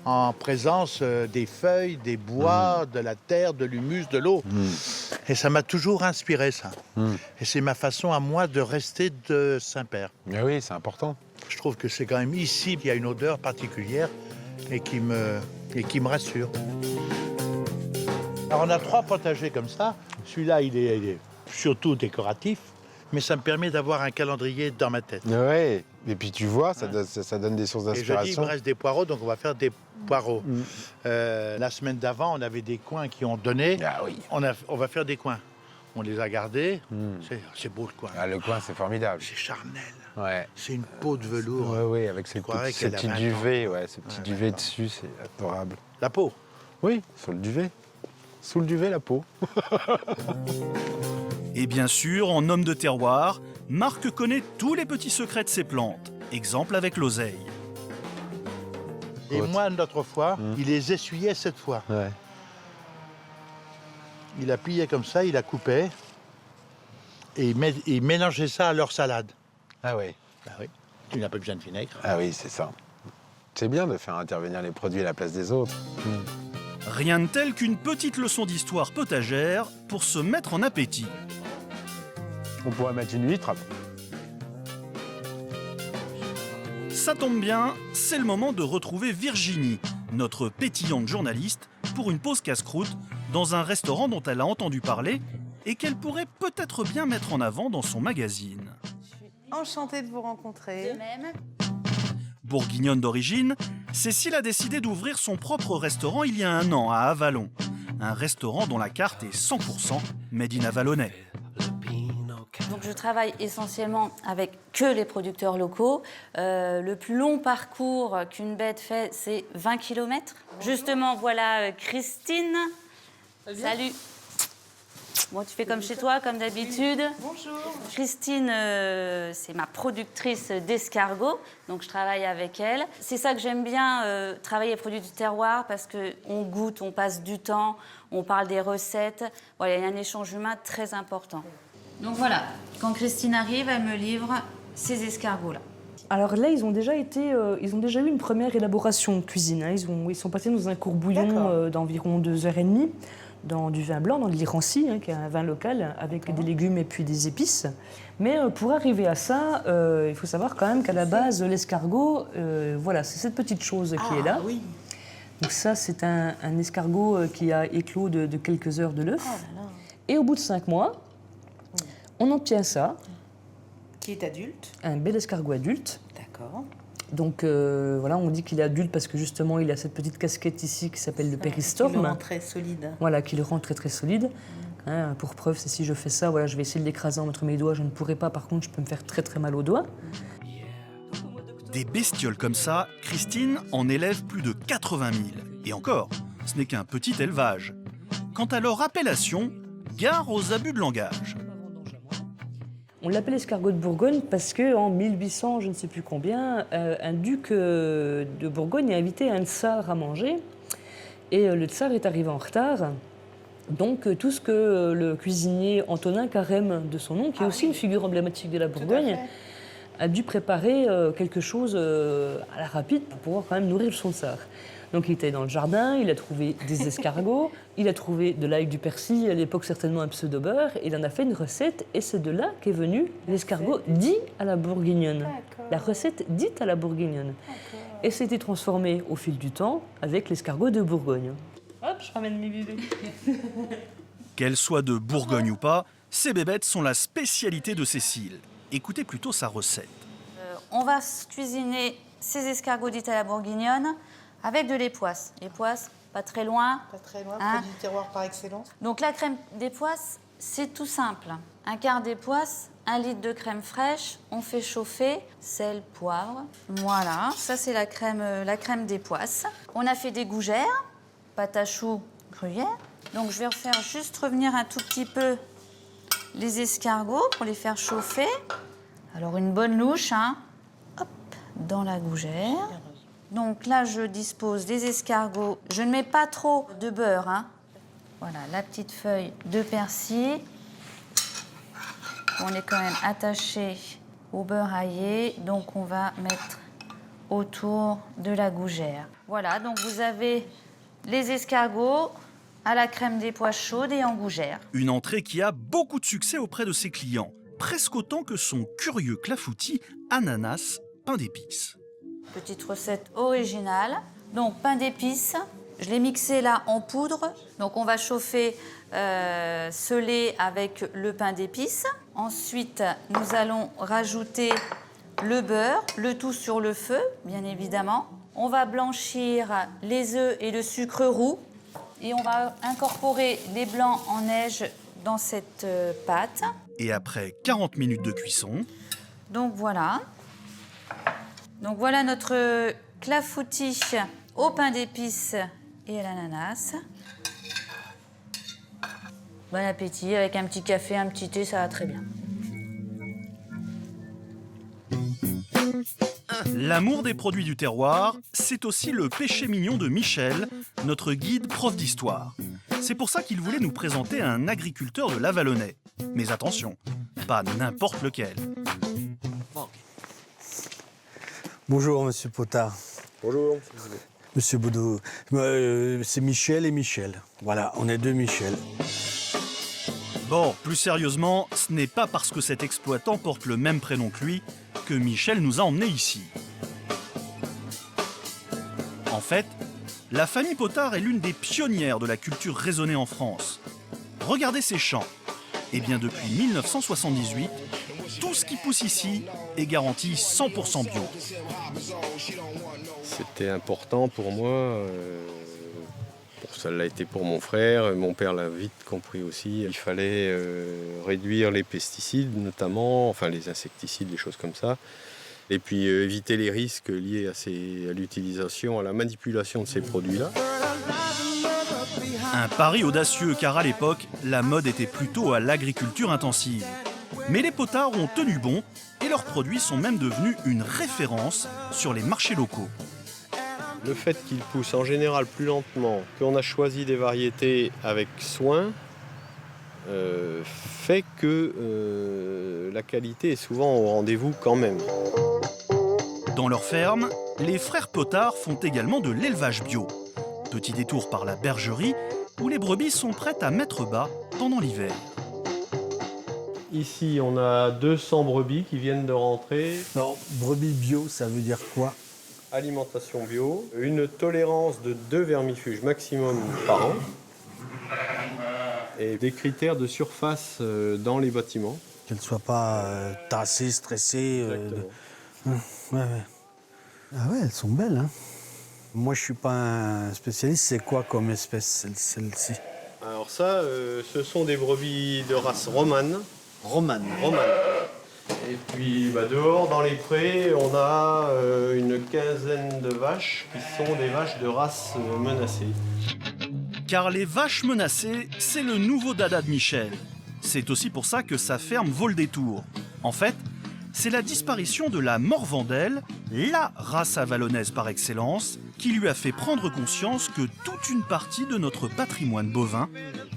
Speaker 11: en présence des feuilles, des bois, de la terre, de l'humus, de l'eau. Et ça m'a toujours inspiré, ça. Et c'est ma façon à moi de rester de Saint-Père.
Speaker 10: Mais oui, c'est important.
Speaker 11: Je trouve que c'est quand même ici qu'il y a une odeur particulière et qui me rassure. Alors on a 3 potagers comme ça. Celui-là, il est surtout décoratif, mais ça me permet d'avoir un calendrier dans ma tête.
Speaker 10: Oui, et puis tu vois, ça donne des sources
Speaker 11: Et je dis, il
Speaker 10: d'inspiration.
Speaker 11: me reste des poireaux, donc on va faire des poireaux. La semaine d'avant, on avait des coins qui ont donné.
Speaker 10: Ah oui.
Speaker 11: On va faire des coins. On les a gardés. C'est beau le coin.
Speaker 10: Ah, le coin, c'est formidable.
Speaker 11: C'est charnel.
Speaker 10: Ouais.
Speaker 11: C'est une peau de velours.
Speaker 10: Oui, avec ce
Speaker 11: croirais
Speaker 10: petit
Speaker 11: qu'elle a 20 ans.
Speaker 10: duvet, ce petit duvet dessus, c'est adorable.
Speaker 11: La peau.
Speaker 10: Oui, sur le duvet. Sous le duvet, la peau.
Speaker 1: Et bien sûr, en homme de terroir, Marc connaît tous les petits secrets de ses plantes. Exemple avec l'oseille.
Speaker 11: Et moi, l'autre fois, il les essuyait cette fois.
Speaker 10: Ouais.
Speaker 11: Il a plié comme ça, il a coupé. Et il mélangeait ça à leur salade.
Speaker 10: Ah oui.
Speaker 11: Bah oui. Tu n'as pas besoin de vinaigre.
Speaker 10: Ah oui, c'est ça. C'est bien de faire intervenir les produits à la place des autres.
Speaker 1: Rien de tel qu'une petite leçon d'histoire potagère pour se mettre en appétit.
Speaker 10: On pourrait mettre une huître.
Speaker 1: Ça tombe bien, c'est le moment de retrouver Virginie, notre pétillante journaliste, pour une pause casse-croûte dans un restaurant dont elle a entendu parler et qu'elle pourrait peut-être bien mettre en avant dans son magazine.
Speaker 7: Enchantée de vous rencontrer.
Speaker 4: De même.
Speaker 1: Bourguignonne d'origine, Cécile a décidé d'ouvrir son propre restaurant il y a 1 an à Avalon. Un restaurant dont la carte est 100% made in avalonnais.
Speaker 4: Donc je travaille essentiellement avec que les producteurs locaux. Le plus long parcours qu'une bête fait, c'est 20 km. Justement, voilà Christine. Salut. Bon, tu fais comme chez toi, comme d'habitude.
Speaker 7: Bonjour.
Speaker 4: Christine, c'est ma productrice d'escargots, donc je travaille avec elle. C'est ça que j'aime bien, travailler les produits du terroir, parce qu'on goûte, on passe du temps, on parle des recettes. Voilà, il y a un échange humain très important. Donc voilà, quand Christine arrive, elle me livre ces escargots-là.
Speaker 12: Alors là, ils ont déjà eu une première élaboration de cuisine. Hein. Ils sont passés dans un court bouillon d'environ 2h30, dans du vin blanc, dans de l'irancy, qui est un vin local, avec des légumes et puis des épices. Mais pour arriver à ça, il faut savoir quand même qu'à la base, l'escargot, voilà, c'est cette petite chose qui est là.
Speaker 7: Oui.
Speaker 12: Donc ça, c'est un escargot qui a éclos de quelques heures de l'œuf. Et au bout de 5 mois, on obtient ça.
Speaker 7: Qui est adulte.
Speaker 12: Un bel escargot adulte.
Speaker 7: D'accord.
Speaker 12: Donc voilà, on dit qu'il est adulte parce que justement, il a cette petite casquette ici qui s'appelle le péristorme.
Speaker 7: Qui le rend très solide.
Speaker 12: Voilà, qui le rend très très solide. Hein, pour preuve, c'est si je fais ça, voilà, je vais essayer de l'écraser entre mes doigts. Je ne pourrai pas, par contre, je peux me faire très très mal aux doigts.
Speaker 1: Des bestioles comme ça, Christine en élève plus de 80 000. Et encore, ce n'est qu'un petit élevage. Quant à leur appellation, gare aux abus de langage.
Speaker 12: On l'appelle escargot de Bourgogne parce qu'en 1800, je ne sais plus combien, un duc de Bourgogne a invité un tsar à manger. Et le tsar est arrivé en retard. Donc tout ce que le cuisinier Antonin Carême, de son nom, qui est aussi une figure emblématique de la Bourgogne, a dû préparer quelque chose à la rapide pour pouvoir quand même nourrir son tsar. Donc il était dans le jardin, il a trouvé des escargots, il a trouvé de l'ail, du persil, à l'époque certainement un pseudo-beurre, il en a fait une recette et c'est de là qu'est venu l'escargot dit à la bourguignonne. La recette dite à la bourguignonne. Et c'était transformé au fil du temps avec l'escargot de Bourgogne. Hop, je ramène mes bébés.
Speaker 1: Qu'elle soit de Bourgogne ou pas, ces bébêtes sont la spécialité de Cécile. Écoutez plutôt sa recette.
Speaker 4: On va cuisiner ces escargots dits à la bourguignonne avec de l'époisse. L'époisse, pas très loin.
Speaker 7: Pas très loin,
Speaker 4: Hein.
Speaker 7: produit du terroir par excellence.
Speaker 4: Donc la crème d'époisse, c'est tout simple. Un quart d'époisse, 1 litre de crème fraîche, on fait chauffer, sel, poivre. Voilà, ça c'est la crème d'époisse. On a fait des gougères, pâte à choux, gruyère. Donc je vais faire juste revenir un tout petit peu les escargots pour les faire chauffer. Alors une bonne louche, hein. Hop, dans la gougère. Donc là, je dispose des escargots. Je ne mets pas trop de beurre, hein. Voilà, la petite feuille de persil. On est quand même attaché au beurre aillé, donc on va mettre autour de la gougère. Voilà, donc vous avez les escargots à la crème d'époisse chaude et en gougère.
Speaker 1: Une entrée qui a beaucoup de succès auprès de ses clients, presque autant que son curieux clafoutis ananas pain d'épices.
Speaker 4: Petite recette originale. Donc pain d'épices, je l'ai mixé là en poudre. Donc on va chauffer ce lait avec le pain d'épices. Ensuite, nous allons rajouter le beurre, le tout sur le feu, bien évidemment. On va blanchir les œufs et le sucre roux. Et on va incorporer les blancs en neige dans cette pâte.
Speaker 1: Et après 40 minutes de cuisson,
Speaker 4: Donc voilà. Donc voilà notre clafoutis au pain d'épices et à l'ananas. Bon appétit, avec un petit café, un petit thé, ça va très bien.
Speaker 1: l'amour des produits du terroir, c'est aussi le péché mignon de Michel, notre guide prof d'histoire. C'est pour ça qu'il voulait nous présenter un agriculteur de l'Avallonnais. Mais attention, pas n'importe lequel.
Speaker 8: Bonjour, monsieur Potard.
Speaker 10: Bonjour.
Speaker 8: Monsieur Boudou. C'est Michel et Michel. Voilà, on est deux Michel.
Speaker 1: Bon, plus sérieusement, ce n'est pas parce que cet exploitant porte le même prénom que lui que Michel nous a emmenés ici. En fait, la famille Potard est l'une des pionnières de la culture raisonnée en France. Regardez ces champs. Eh bien, depuis 1978, tout ce qui pousse ici est garanti 100% bio.
Speaker 13: C'était important pour moi. Ça l'a été pour mon frère. Mon père l'a vite compris aussi. Il fallait réduire les pesticides, notamment, enfin les insecticides, les choses comme ça. Et puis éviter les risques liés à l'utilisation, à la manipulation de ces produits-là.
Speaker 1: Un pari audacieux car à l'époque, la mode était plutôt à l'agriculture intensive. Mais les Potards ont tenu bon et leurs produits sont même devenus une référence sur les marchés locaux.
Speaker 13: Le fait qu'ils poussent en général plus lentement, qu'on a choisi des variétés avec soin, fait que la qualité est souvent au rendez-vous quand même.
Speaker 1: Dans leur ferme, les frères Potard font également de l'élevage bio. Petit détour par la bergerie où les brebis sont prêtes à mettre bas pendant l'hiver.
Speaker 13: Ici, on a 200 brebis qui viennent de rentrer.
Speaker 8: Non, brebis bio, ça veut dire quoi?
Speaker 13: Alimentation bio, une tolérance de 2 vermifuges maximum par an et des critères de surface dans les bâtiments.
Speaker 8: Qu'elles ne soient pas tassées, stressées. Ouais. Ah ouais, elles sont belles. Hein. Moi, je ne suis pas un spécialiste. C'est quoi comme espèce, celle-ci?
Speaker 13: Alors ça, ce sont des brebis de race romane.
Speaker 8: Romane.
Speaker 13: Et puis dehors, dans les prés, on a une quinzaine de vaches qui sont des vaches de race menacée.
Speaker 1: Car les vaches menacées, c'est le nouveau dada de Michel. C'est aussi pour ça que sa ferme vaut le détour. En fait, c'est la disparition de la Morvandelle, la race avallonnaise par excellence, qui lui a fait prendre conscience que toute une partie de notre patrimoine bovin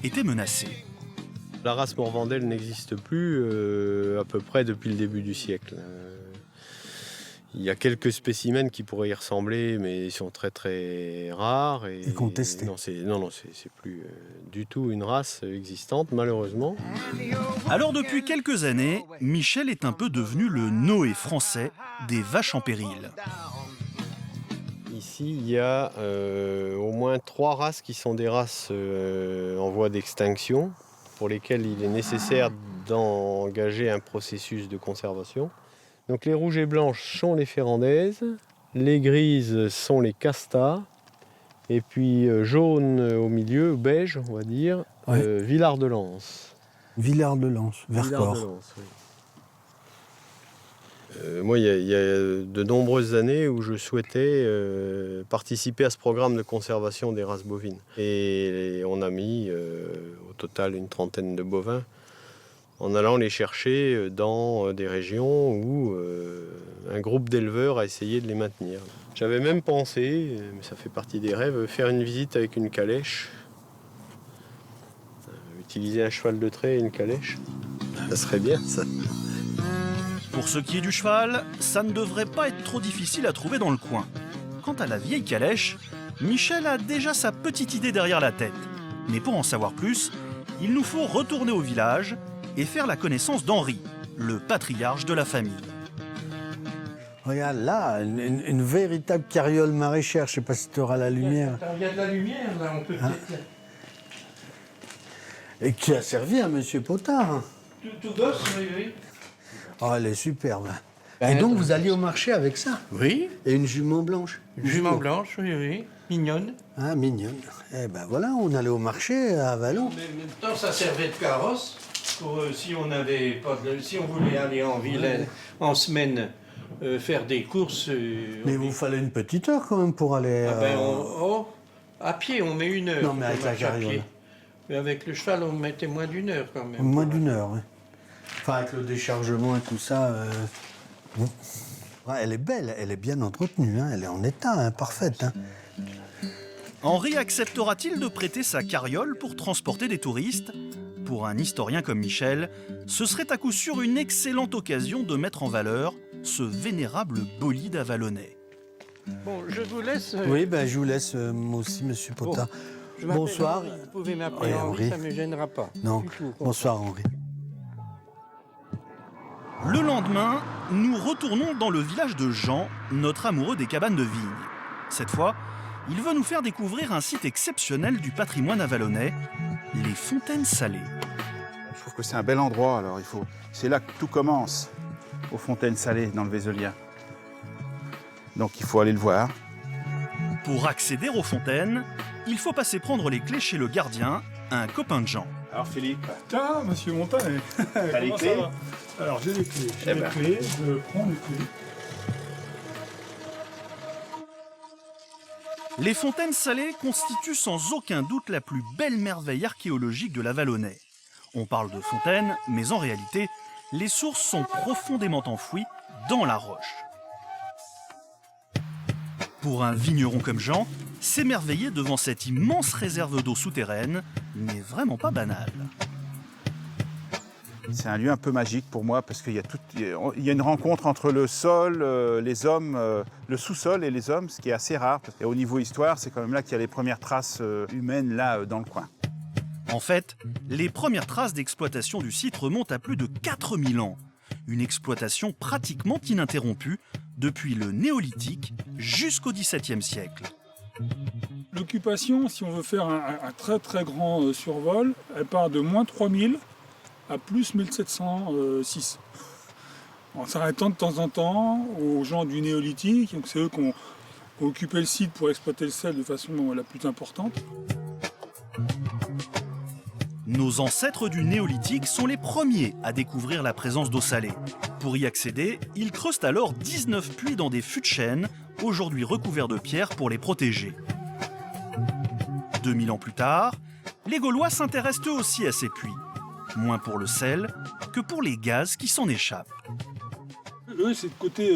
Speaker 1: était menacée.
Speaker 13: La race Morvandelle n'existe plus à peu près depuis le début du siècle. Il y a quelques spécimens qui pourraient y ressembler, mais ils sont très très rares.
Speaker 8: Et contestés.
Speaker 13: Non, c'est plus du tout une race existante, malheureusement.
Speaker 1: Alors depuis quelques années, Michel est un peu devenu le Noé français des vaches en péril.
Speaker 13: Ici, il y a au moins 3 races qui sont des races en voie d'extinction, pour lesquelles il est nécessaire d'engager un processus de conservation. Donc les rouges et blanches sont les ferrandaises, les grises sont les castas, et puis jaune au milieu, beige on va dire,
Speaker 8: ouais.
Speaker 13: Villard de Lans.
Speaker 8: Villard de Lans, Vercors.
Speaker 13: Oui. Moi, il y a de nombreuses années où je souhaitais participer à ce programme de conservation des races bovines. Et on a mis au total une trentaine de bovins en allant les chercher dans des régions où un groupe d'éleveurs a essayé de les maintenir. J'avais même pensé, mais ça fait partie des rêves, faire une visite avec une calèche. Utiliser un cheval de trait et une calèche. Ça serait bien, ça.
Speaker 1: Pour ce qui est du cheval, ça ne devrait pas être trop difficile à trouver dans le coin. Quant à la vieille calèche, Michel a déjà sa petite idée derrière la tête. Mais pour en savoir plus, il nous faut retourner au village et faire la connaissance d'Henri, le patriarche de la famille.
Speaker 8: Regarde là, une véritable carriole maraîchère. Je ne sais pas si tu auras la lumière.
Speaker 9: Il y a de la lumière, là, on peut peut-être...
Speaker 8: Et qui a servi à monsieur Potard.
Speaker 9: Tout gosse, oui.
Speaker 8: Oh, elle est superbe. Et donc vous alliez au marché avec ça?
Speaker 14: Oui.
Speaker 8: Et une jument blanche?
Speaker 14: Jument blanche, oui, oui. Mignonne.
Speaker 8: Ah, mignonne. Eh ben voilà, on allait au marché à Vallon.
Speaker 14: Mais en même temps, ça servait de carrosse. Pour, si on avait pas si on voulait aller en ville en semaine faire des courses.
Speaker 8: Mais vous fallait une petite heure quand même pour aller.
Speaker 14: À pied, on met 1 heure.
Speaker 8: Non, mais avec la carriole.
Speaker 14: Mais avec le cheval, on mettait moins d'1 heure quand même.
Speaker 8: Moins d'1 heure, oui. Enfin, avec le déchargement et tout ça. Ouais, elle est belle, elle est bien entretenue, hein. Elle est en état, hein, parfaite. Hein.
Speaker 1: Henri acceptera-t-il de prêter sa carriole pour transporter des touristes? Pour un historien comme Michel, ce serait à coup sûr une excellente occasion de mettre en valeur ce vénérable bolide avalonnais.
Speaker 14: Bon, je vous laisse.
Speaker 8: Oui, ben je vous laisse, moi aussi, monsieur Potat.
Speaker 14: Bon,
Speaker 8: bonsoir.
Speaker 14: Henri. Vous pouvez m'appeler Henri, ça ne me gênera pas.
Speaker 8: Non, bonsoir Henri.
Speaker 1: Le lendemain, nous retournons dans le village de Jean, notre amoureux des cabanes de vigne. Cette fois, il veut nous faire découvrir un site exceptionnel du patrimoine avalonnais, les Fontaines Salées.
Speaker 3: Je trouve que c'est un bel endroit, alors c'est là que tout commence, aux Fontaines Salées, dans le Vézelien. Donc il faut aller le voir.
Speaker 1: Pour accéder aux fontaines, il faut passer prendre les clés chez le gardien, un copain de Jean.
Speaker 3: Alors Philippe.
Speaker 15: Tiens, monsieur Montanet.
Speaker 3: T'as les clés?
Speaker 15: Alors j'ai les clés. Je prends les clés.
Speaker 1: Les Fontaines Salées constituent sans aucun doute la plus belle merveille archéologique de l'Avallonnais. On parle de fontaines, mais en réalité, les sources sont profondément enfouies dans la roche. Pour un vigneron comme Jean, s'émerveiller devant cette immense réserve d'eau souterraine n'est vraiment pas banal.
Speaker 3: C'est un lieu un peu magique pour moi parce qu'il y a une rencontre entre le sol, les hommes, le sous-sol et les hommes, ce qui est assez rare. Et au niveau histoire, c'est quand même là qu'il y a les premières traces humaines là dans le coin.
Speaker 1: En fait, les premières traces d'exploitation du site remontent à plus de 4000 ans. Une exploitation pratiquement ininterrompue depuis le néolithique jusqu'au XVIIe siècle.
Speaker 15: L'occupation, si on veut faire un très très grand survol, elle part de moins 3000 à plus 1706. En s'arrêtant de temps en temps aux gens du néolithique, donc c'est eux qui ont occupé le site pour exploiter le sel de façon la plus importante.
Speaker 1: Nos ancêtres du néolithique sont les premiers à découvrir la présence d'eau salée. Pour y accéder, ils creusent alors 19 puits dans des fûts de chêne, aujourd'hui recouverts de pierre pour les protéger. 2000 ans plus tard, les Gaulois s'intéressent eux aussi à ces puits. Moins pour le sel que pour les gaz qui s'en échappent.
Speaker 15: Eux, c'est de côté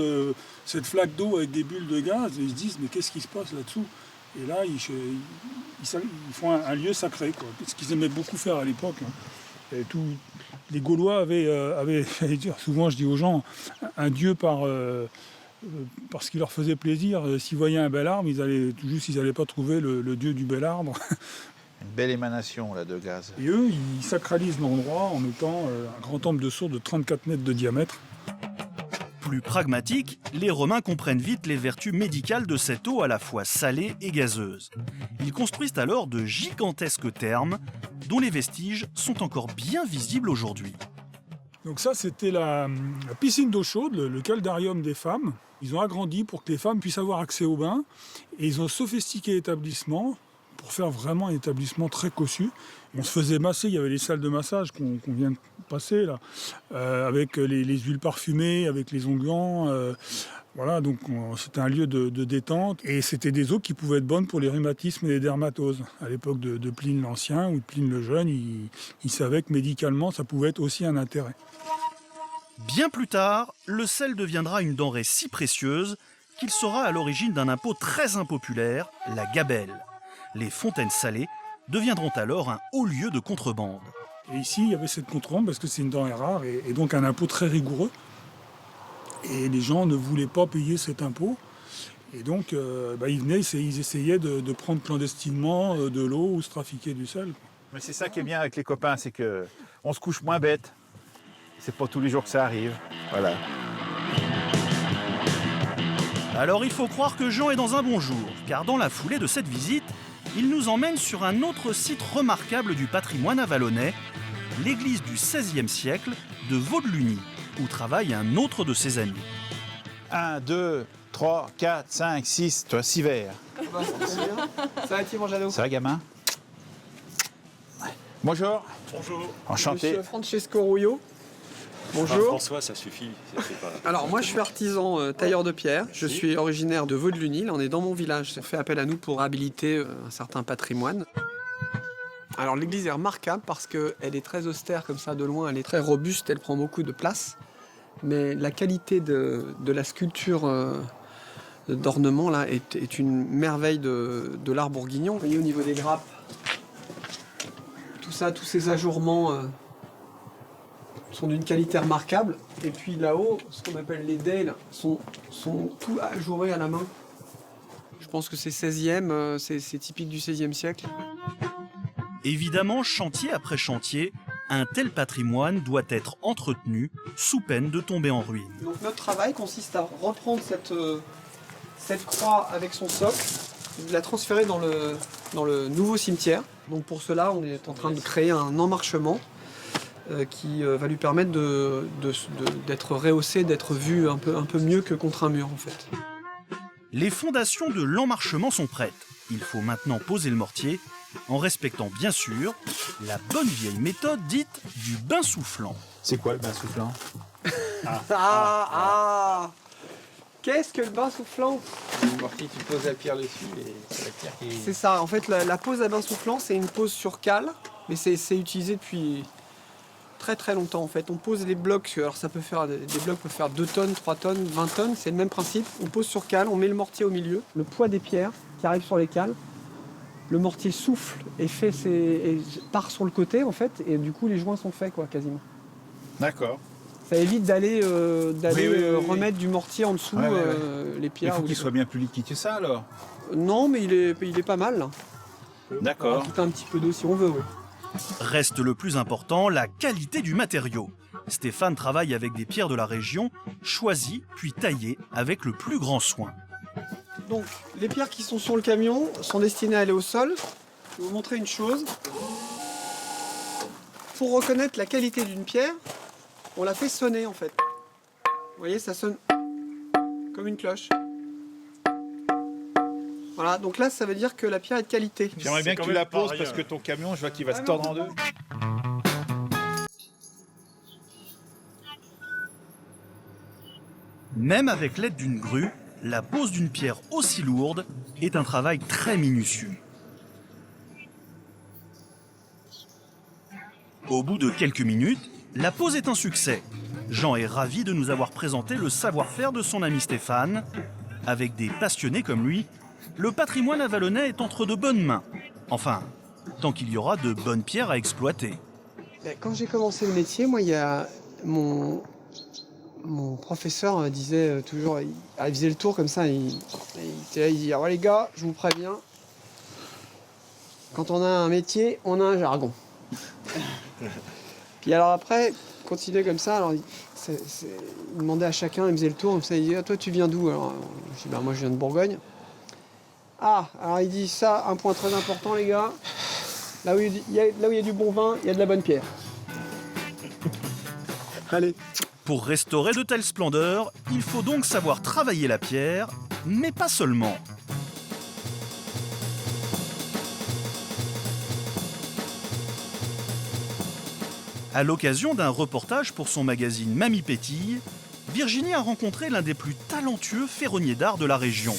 Speaker 15: cette flaque d'eau avec des bulles de gaz, et ils se disent mais qu'est-ce qui se passe là-dessous? Et là, ils font un lieu sacré, quoi. Ce qu'ils aimaient beaucoup faire à l'époque. Hein. Les Gaulois avaient j'allais dire, souvent je dis aux gens, un dieu parce qu'il leur faisait plaisir. S'ils voyaient un bel arbre, ils n'allaient pas trouver le dieu du bel arbre.
Speaker 11: Une belle émanation là, de gaz.
Speaker 15: Et eux, ils sacralisent l'endroit en mettant un grand temple de source de 34 mètres de diamètre.
Speaker 1: Plus pragmatique, les Romains comprennent vite les vertus médicales de cette eau à la fois salée et gazeuse. Ils construisent alors de gigantesques thermes, dont les vestiges sont encore bien visibles aujourd'hui.
Speaker 15: Donc ça, c'était la piscine d'eau chaude, le caldarium des femmes. Ils ont agrandi pour que les femmes puissent avoir accès au bain. Et ils ont sophistiqué l'établissement pour faire vraiment un établissement très cossu. On se faisait masser, il y avait les salles de massage qu'on vient de passer là, avec les huiles parfumées, avec les onguents. Voilà, donc c'était un lieu de détente. Et c'était des eaux qui pouvaient être bonnes pour les rhumatismes et les dermatoses. À l'époque de Pline l'Ancien ou de Pline le Jeune, il savait que médicalement, ça pouvait être aussi un intérêt.
Speaker 1: Bien plus tard, le sel deviendra une denrée si précieuse qu'il sera à l'origine d'un impôt très impopulaire, la gabelle. Les fontaines salées deviendront alors un haut lieu de contrebande.
Speaker 15: Et ici, il y avait cette contrebande parce que c'est une denrée rare et donc un impôt très rigoureux. Et les gens ne voulaient pas payer cet impôt. Et donc, ils venaient, ils essayaient de prendre clandestinement de l'eau ou se trafiquer du sel.
Speaker 3: Mais c'est ça qui est bien avec les copains, c'est qu'on se couche moins bête. C'est pas tous les jours que ça arrive. Voilà.
Speaker 1: Alors il faut croire que Jean est dans un bon jour, car dans la foulée de cette visite, il nous emmène sur un autre site remarquable du patrimoine avallonnais, l'église du XVIe siècle de Vaudeluny, où travaille un autre de ses amis.
Speaker 3: 1, 2, 3, 4, 5, 6, toi, 6 verres.
Speaker 16: Ça va, Timon Jadot?
Speaker 3: Ça va, gamin? Ouais. Bonjour.
Speaker 16: Bonjour.
Speaker 3: Enchanté.
Speaker 16: Monsieur Francesco Rouillot. Bonjour.
Speaker 17: François, ça suffit.
Speaker 16: Alors moi je suis artisan tailleur de pierre, je suis originaire de Vaudeluny, on est dans mon village, on fait appel à nous pour habiliter un certain patrimoine. Alors l'église est remarquable parce qu'elle est très austère comme ça de loin, elle est très robuste, elle prend beaucoup de place, mais la qualité de la sculpture d'ornement là est une merveille de l'art bourguignon. Vous voyez au niveau des grappes, tout ça, tous ces ajourements sont d'une qualité remarquable. Et puis là-haut, ce qu'on appelle les dés sont tout ajourés à la main. Je pense que c'est 16e, c'est typique du XVIe siècle.
Speaker 1: Évidemment, chantier après chantier, un tel patrimoine doit être entretenu sous peine de tomber en ruine.
Speaker 16: Donc notre travail consiste à reprendre cette croix avec son socle, de la transférer dans le nouveau cimetière. Donc pour cela, on est en train de créer un emmarchement qui va lui permettre d'être rehaussé, d'être vu un peu mieux que contre un mur en fait.
Speaker 1: Les fondations de l'emmarchement sont prêtes. Il faut maintenant poser le mortier, en respectant bien sûr la bonne vieille méthode dite du bain soufflant.
Speaker 3: C'est quoi le bain soufflant?
Speaker 16: Qu'est-ce que le bain soufflant?
Speaker 14: Tu poses la pierre dessus et c'est la pierre qui...
Speaker 16: C'est ça, en fait la pose à bain soufflant c'est une pose sur cale, mais c'est utilisé depuis très très longtemps en fait. On pose les blocs, alors ça peut faire, des blocs peuvent faire 2 tonnes, 3 tonnes, 20 tonnes, c'est le même principe. On pose sur cale, on met le mortier au milieu, le poids des pierres qui arrivent sur les cales, le mortier souffle et part sur le côté en fait, et du coup les joints sont faits quoi quasiment.
Speaker 3: D'accord.
Speaker 16: Ça évite d'aller remettre du mortier en dessous les pierres.
Speaker 3: Il faut qu'il soit bien plus liquide que ça alors?
Speaker 16: Non mais il est pas mal là.
Speaker 3: D'accord.
Speaker 16: On rajoute un petit peu d'eau si on veut, oui.
Speaker 1: Reste le plus important, la qualité du matériau. Stéphane travaille avec des pierres de la région, choisies puis taillées avec le plus grand soin.
Speaker 16: Donc, les pierres qui sont sur le camion sont destinées à aller au sol. Je vais vous montrer une chose. Pour reconnaître la qualité d'une pierre, on la fait sonner en fait. Vous voyez, ça sonne comme une cloche. Voilà, donc là, ça veut dire que la pierre est de qualité.
Speaker 3: J'aimerais bien que tu la poses parce que ton camion, je vois qu'il va se tordre en deux.
Speaker 1: Même avec l'aide d'une grue, la pose d'une pierre aussi lourde est un travail très minutieux. Au bout de quelques minutes, la pose est un succès. Jean est ravi de nous avoir présenté le savoir-faire de son ami Stéphane. Avec des passionnés comme lui, le patrimoine avalonnais est entre de bonnes mains. Enfin, tant qu'il y aura de bonnes pierres à exploiter.
Speaker 16: Quand j'ai commencé le métier, moi, il y a mon professeur disait toujours, il faisait le tour comme ça, il était là, il dit, alors les gars, je vous préviens, quand on a un métier, on a un jargon. Puis alors après, continuer comme ça, alors il demandait à chacun, il faisait le tour, comme ça, il dit, ah, toi tu viens d'où? Alors je dis, moi je viens de Bourgogne. Ah, alors il dit ça, un point très important les gars, là où il y a du bon vin, il y a de la bonne pierre. Allez.
Speaker 1: Pour restaurer de telles splendeurs, il faut donc savoir travailler la pierre, mais pas seulement. À l'occasion d'un reportage pour son magazine Mamie Pétille, Virginie a rencontré l'un des plus talentueux ferronniers d'art de la région.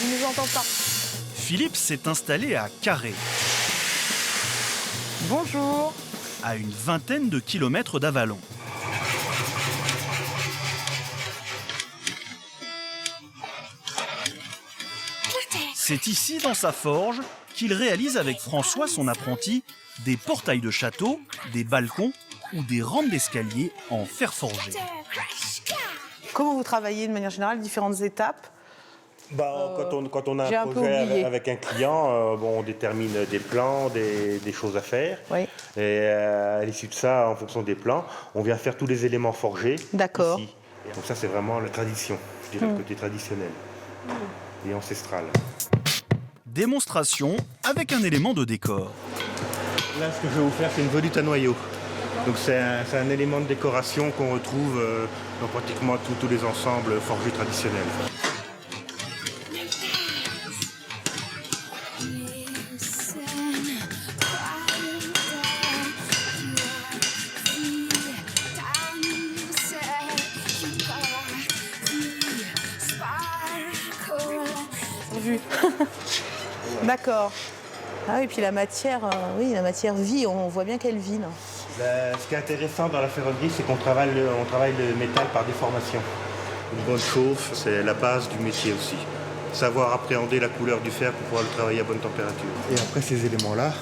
Speaker 7: Il nous entend pas.
Speaker 1: Philippe s'est installé à Carré.
Speaker 7: Bonjour.
Speaker 1: À une vingtaine de kilomètres d'Avallon. C'est ici, dans sa forge, qu'il réalise avec François, son apprenti, des portails de château, des balcons ou des rampes d'escalier en fer forgé.
Speaker 7: Comment vous travaillez de manière générale, différentes étapes?
Speaker 17: Quand on a un projet avec un client, on détermine des plans, des choses à faire.
Speaker 7: Oui.
Speaker 17: Et à l'issue de ça, en fonction des plans, on vient faire tous les éléments forgés.
Speaker 7: D'accord.
Speaker 17: Ici. Donc ça, c'est vraiment la tradition, je dirais le côté traditionnel et ancestral.
Speaker 1: Démonstration avec un élément de décor.
Speaker 17: Là, ce que je vais vous faire, c'est une volute à noyau. Donc c'est un élément de décoration qu'on retrouve dans pratiquement tous les ensembles forgés traditionnels.
Speaker 7: Vu. D'accord. Ah oui, puis la matière, oui, la matière vit, on voit bien qu'elle vit. Là.
Speaker 17: Ce qui est intéressant dans la ferronnerie, c'est qu'on travaille le métal par déformation. Une bonne chauffe, c'est la base du métier aussi. Savoir appréhender la couleur du fer pour pouvoir le travailler à bonne température. Et après ces éléments-là,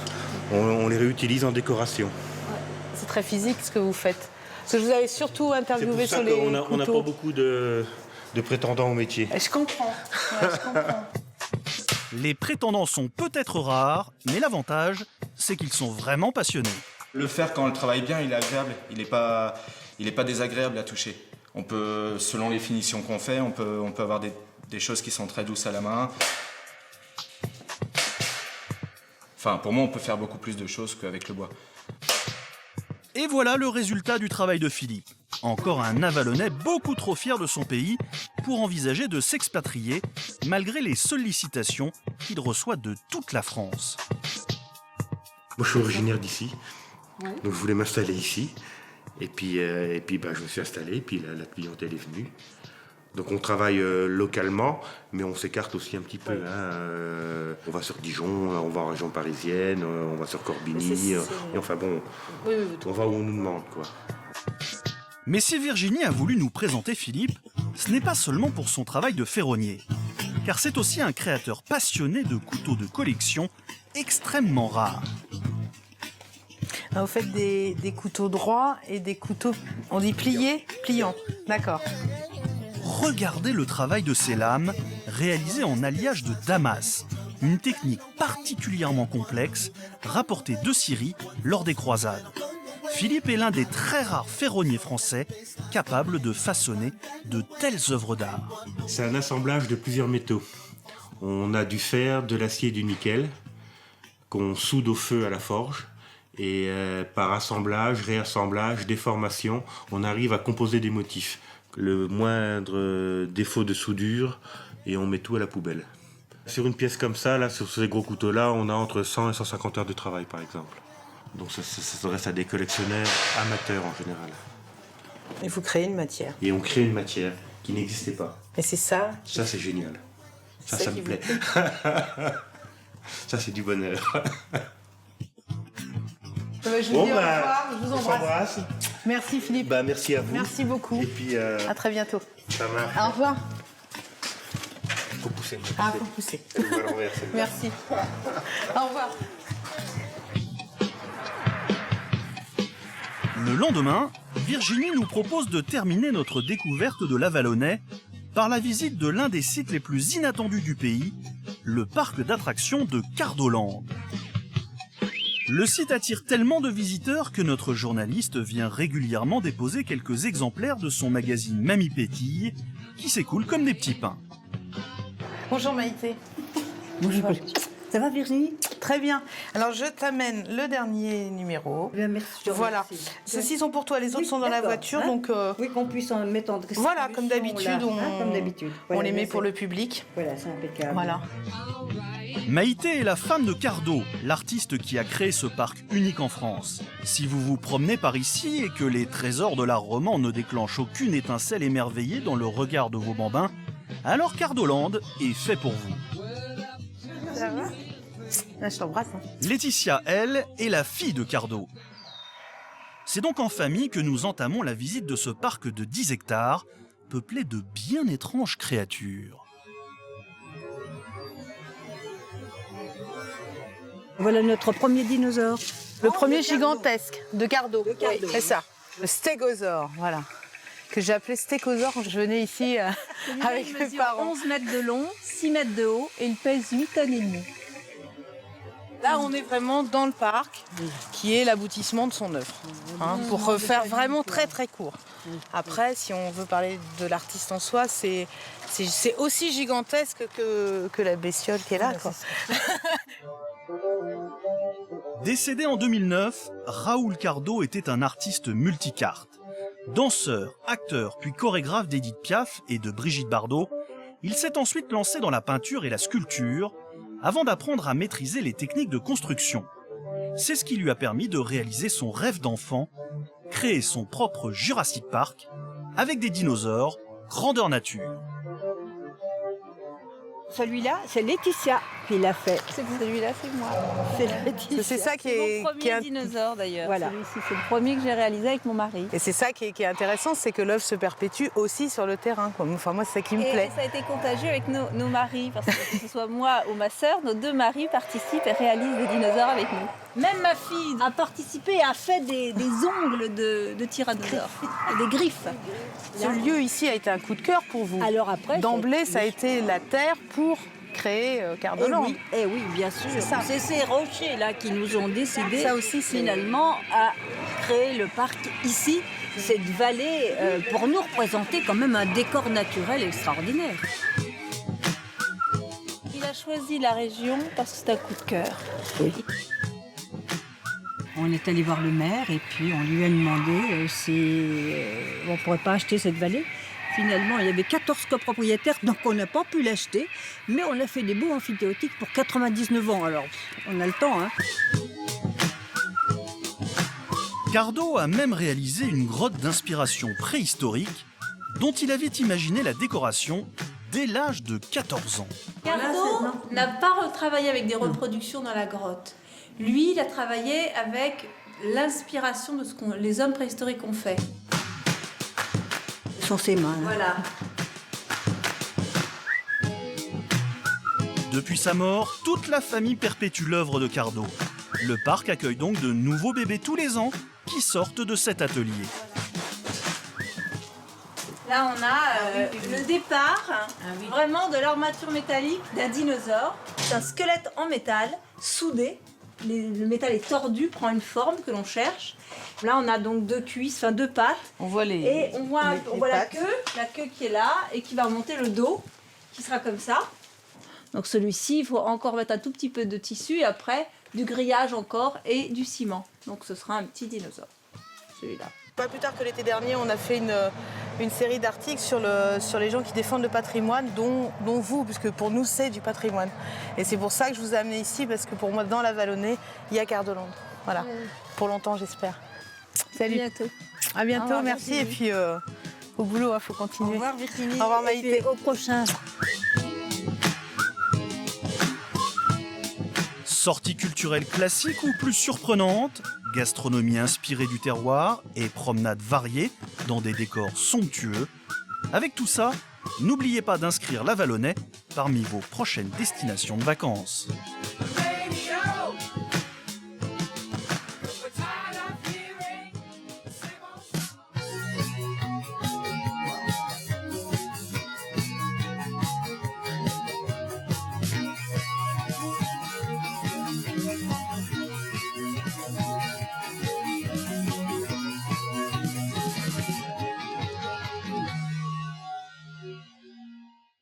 Speaker 17: on les réutilise en décoration.
Speaker 7: Ouais. C'est très physique ce que vous faites. Parce que je vous avais surtout interviewé sur les couteaux.
Speaker 17: On n'a pas beaucoup de prétendants au métier.
Speaker 7: Je comprends. Ouais, je comprends.
Speaker 1: Les prétendants sont peut-être rares, mais l'avantage, c'est qu'ils sont vraiment passionnés.
Speaker 18: Le fer, quand on le travaille bien, il est agréable. Il n'est pas désagréable à toucher. On peut, selon les finitions qu'on fait, on peut avoir des choses qui sont très douces à la main. Enfin, pour moi, on peut faire beaucoup plus de choses qu'avec le bois.
Speaker 1: Et voilà le résultat du travail de Philippe. Encore un Avallonnais beaucoup trop fier de son pays pour envisager de s'expatrier malgré les sollicitations qu'il reçoit de toute la France.
Speaker 17: Moi, je suis originaire d'ici, donc je voulais m'installer ici. Et puis je me suis installé, et puis la clientèle est venue. Donc on travaille localement, mais on s'écarte aussi un petit peu. On va sur Dijon, on va en région parisienne, on va sur Corbigny, et enfin bon, on va où on nous demande, quoi.
Speaker 1: Mais si Virginie a voulu nous présenter Philippe, ce n'est pas seulement pour son travail de ferronnier, car c'est aussi un créateur passionné de couteaux de collection extrêmement rares.
Speaker 7: Vous faites des couteaux droits et des couteaux, on dit pliés, pliants. D'accord.
Speaker 1: Regardez le travail de ces lames réalisées en alliage de damas, une technique particulièrement complexe rapportée de Syrie lors des croisades. Philippe est l'un des très rares ferronniers français capables de façonner de telles œuvres d'art.
Speaker 17: C'est un assemblage de plusieurs métaux. On a du fer, de l'acier et du nickel qu'on soude au feu à la forge. Et par assemblage, réassemblage, déformation, on arrive à composer des motifs. Le moindre défaut de soudure et on met tout à la poubelle. Sur une pièce comme ça, là, sur ces gros couteaux-là, on a entre 100 et 150 heures de travail, par exemple. Donc ça s'adresse à des collectionneurs amateurs en général.
Speaker 7: Et vous créez une matière.
Speaker 17: Et on crée une matière qui n'existait pas.
Speaker 7: Et c'est ça.
Speaker 17: Ça, c'est génial. Ça me plaît. Ça, c'est du bonheur.
Speaker 7: Je vous dis au revoir, je vous embrasse. Merci Philippe.
Speaker 17: Merci à vous.
Speaker 7: Merci beaucoup.
Speaker 17: Et puis,
Speaker 7: à très bientôt.
Speaker 17: Ça marche.
Speaker 7: Au revoir.
Speaker 17: Faut pousser.
Speaker 7: Ah, faut pousser. Merci. Au revoir.
Speaker 1: Le lendemain, Virginie nous propose de terminer notre découverte de l'Avallonnais par la visite de l'un des sites les plus inattendus du pays, le parc d'attractions de Cardoland. Le site attire tellement de visiteurs que notre journaliste vient régulièrement déposer quelques exemplaires de son magazine Mamie Pétille, qui s'écoule comme des petits pains.
Speaker 7: Bonjour Maïté.
Speaker 19: Bonjour. Ça va Virginie?
Speaker 7: Très bien. Alors je t'amène le dernier numéro.
Speaker 19: Bien, merci.
Speaker 7: Voilà. Ceux-ci sont pour toi, les autres sont dans la voiture, donc.
Speaker 19: Oui, qu'on puisse en mettre en distribution.
Speaker 7: Voilà, comme d'habitude,
Speaker 19: comme d'habitude. Voilà,
Speaker 7: on les met pour le public.
Speaker 19: Voilà, c'est impeccable.
Speaker 7: Voilà.
Speaker 1: Maïté est la femme de Cardo, l'artiste qui a créé ce parc unique en France. Si vous vous promenez par ici et que les trésors de l'art roman ne déclenchent aucune étincelle émerveillée dans le regard de vos bambins, alors Cardoland est fait pour vous.
Speaker 7: Ça va? Je t'embrasse.
Speaker 1: Laetitia, elle, est la fille de Cardo. C'est donc en famille que nous entamons la visite de ce parc de 10 hectares, peuplé de bien étranges créatures.
Speaker 19: Voilà notre premier dinosaure.
Speaker 7: Le premier gigantesque de Cardo.
Speaker 19: De Cardo.
Speaker 7: Oui, c'est ça. Le stégosaure, voilà. Que j'ai appelé stégosaure quand je venais ici avec mes parents.
Speaker 6: 11 mètres de long, 6 mètres de haut et il pèse 8 tonnes et demie.
Speaker 7: Là, on est vraiment dans le parc, qui est l'aboutissement de son œuvre, pour faire vraiment très très court. Après, si on veut parler de l'artiste en soi, c'est aussi gigantesque que la bestiole qui est là, quoi.
Speaker 1: Décédé en 2009, Raoul Cardot était un artiste multicarte. Danseur, acteur, puis chorégraphe d'Édith Piaf et de Brigitte Bardot, il s'est ensuite lancé dans la peinture et la sculpture, avant d'apprendre à maîtriser les techniques de construction. C'est ce qui lui a permis de réaliser son rêve d'enfant, créer son propre Jurassic Park, avec des dinosaures, grandeur nature.
Speaker 19: Celui-là, c'est Laetitia qui l'a fait.
Speaker 7: C'est que celui-là, c'est moi.
Speaker 19: C'est Laetitia.
Speaker 7: C'est ça qui est,
Speaker 19: mon premier
Speaker 7: qui est
Speaker 19: dinosaure d'ailleurs.
Speaker 7: Voilà.
Speaker 19: Celui-ci, c'est le premier que j'ai réalisé avec mon mari.
Speaker 7: Et c'est ça qui est intéressant, c'est que l'œuvre se perpétue aussi sur le terrain. Enfin, moi, c'est ça qui me plaît.
Speaker 19: Et ça a été contagieux avec nos maris, parce que ce soit moi ou ma sœur, nos deux maris participent et réalisent des dinosaures avec nous. Même ma fille a participé et a fait des ongles de tyrannosaure, des griffes.
Speaker 7: Ce lieu ici a été un coup de cœur pour vous.
Speaker 19: Alors après,
Speaker 7: d'emblée, ça a été la terre pour créer Cardoland.
Speaker 19: Eh oui, bien sûr. C'est ces rochers là qui nous ont décidé
Speaker 7: Ça aussi,
Speaker 19: finalement à créer le parc ici. Cette vallée pour nous représenter quand même un décor naturel extraordinaire. Il a choisi la région parce que c'est un coup de cœur. Oui. On est allé voir le maire et puis on lui a demandé si on ne pourrait pas acheter cette vallée. Finalement, il y avait 14 copropriétaires, donc on n'a pas pu l'acheter. Mais on a fait des beaux amphithéotiques pour 99 ans. Alors, on a le temps, hein.
Speaker 1: Cardot a même réalisé une grotte d'inspiration préhistorique dont il avait imaginé la décoration dès l'âge de 14 ans.
Speaker 20: Cardot n'a pas retravaillé avec des reproductions dans la grotte. Lui, il a travaillé avec l'inspiration de ce que les hommes préhistoriques ont fait.
Speaker 19: Sur ses mains.
Speaker 20: Voilà.
Speaker 1: Depuis sa mort, toute la famille perpétue l'œuvre de Cardot. Le parc accueille donc de nouveaux bébés tous les ans qui sortent de cet atelier.
Speaker 20: Là, on a le départ, vraiment de l'armature métallique d'un dinosaure. C'est un squelette en métal, soudé. Le métal est tordu, prend une forme que l'on cherche. Là, on a donc deux cuisses, enfin deux pattes.
Speaker 7: On voit les
Speaker 20: Et on voit la queue qui est là et qui va remonter le dos, qui sera comme ça. Donc celui-ci, il faut encore mettre un tout petit peu de tissu et après du grillage encore et du ciment. Donc ce sera un petit dinosaure, celui-là.
Speaker 7: Pas plus tard que l'été dernier, on a fait une série d'articles sur les gens qui défendent le patrimoine, dont vous, puisque pour nous, c'est du patrimoine. Et c'est pour ça que je vous ai amené ici, parce que pour moi, dans la Vallonnée, il y a Cardoland. Voilà, pour longtemps, j'espère. Salut.
Speaker 19: À bientôt.
Speaker 7: À bientôt,
Speaker 19: Au revoir,
Speaker 7: merci.
Speaker 19: Virginie.
Speaker 7: Et puis, au boulot, il faut continuer.
Speaker 19: Au revoir Virginie.
Speaker 7: Au revoir
Speaker 19: Et
Speaker 7: Maïté.
Speaker 19: puis, au prochain.
Speaker 1: Sortie culturelle classique ou plus surprenante, gastronomie inspirée du terroir et promenades variées dans des décors somptueux. Avec tout ça, n'oubliez pas d'inscrire la Vallonnais parmi vos prochaines destinations de vacances.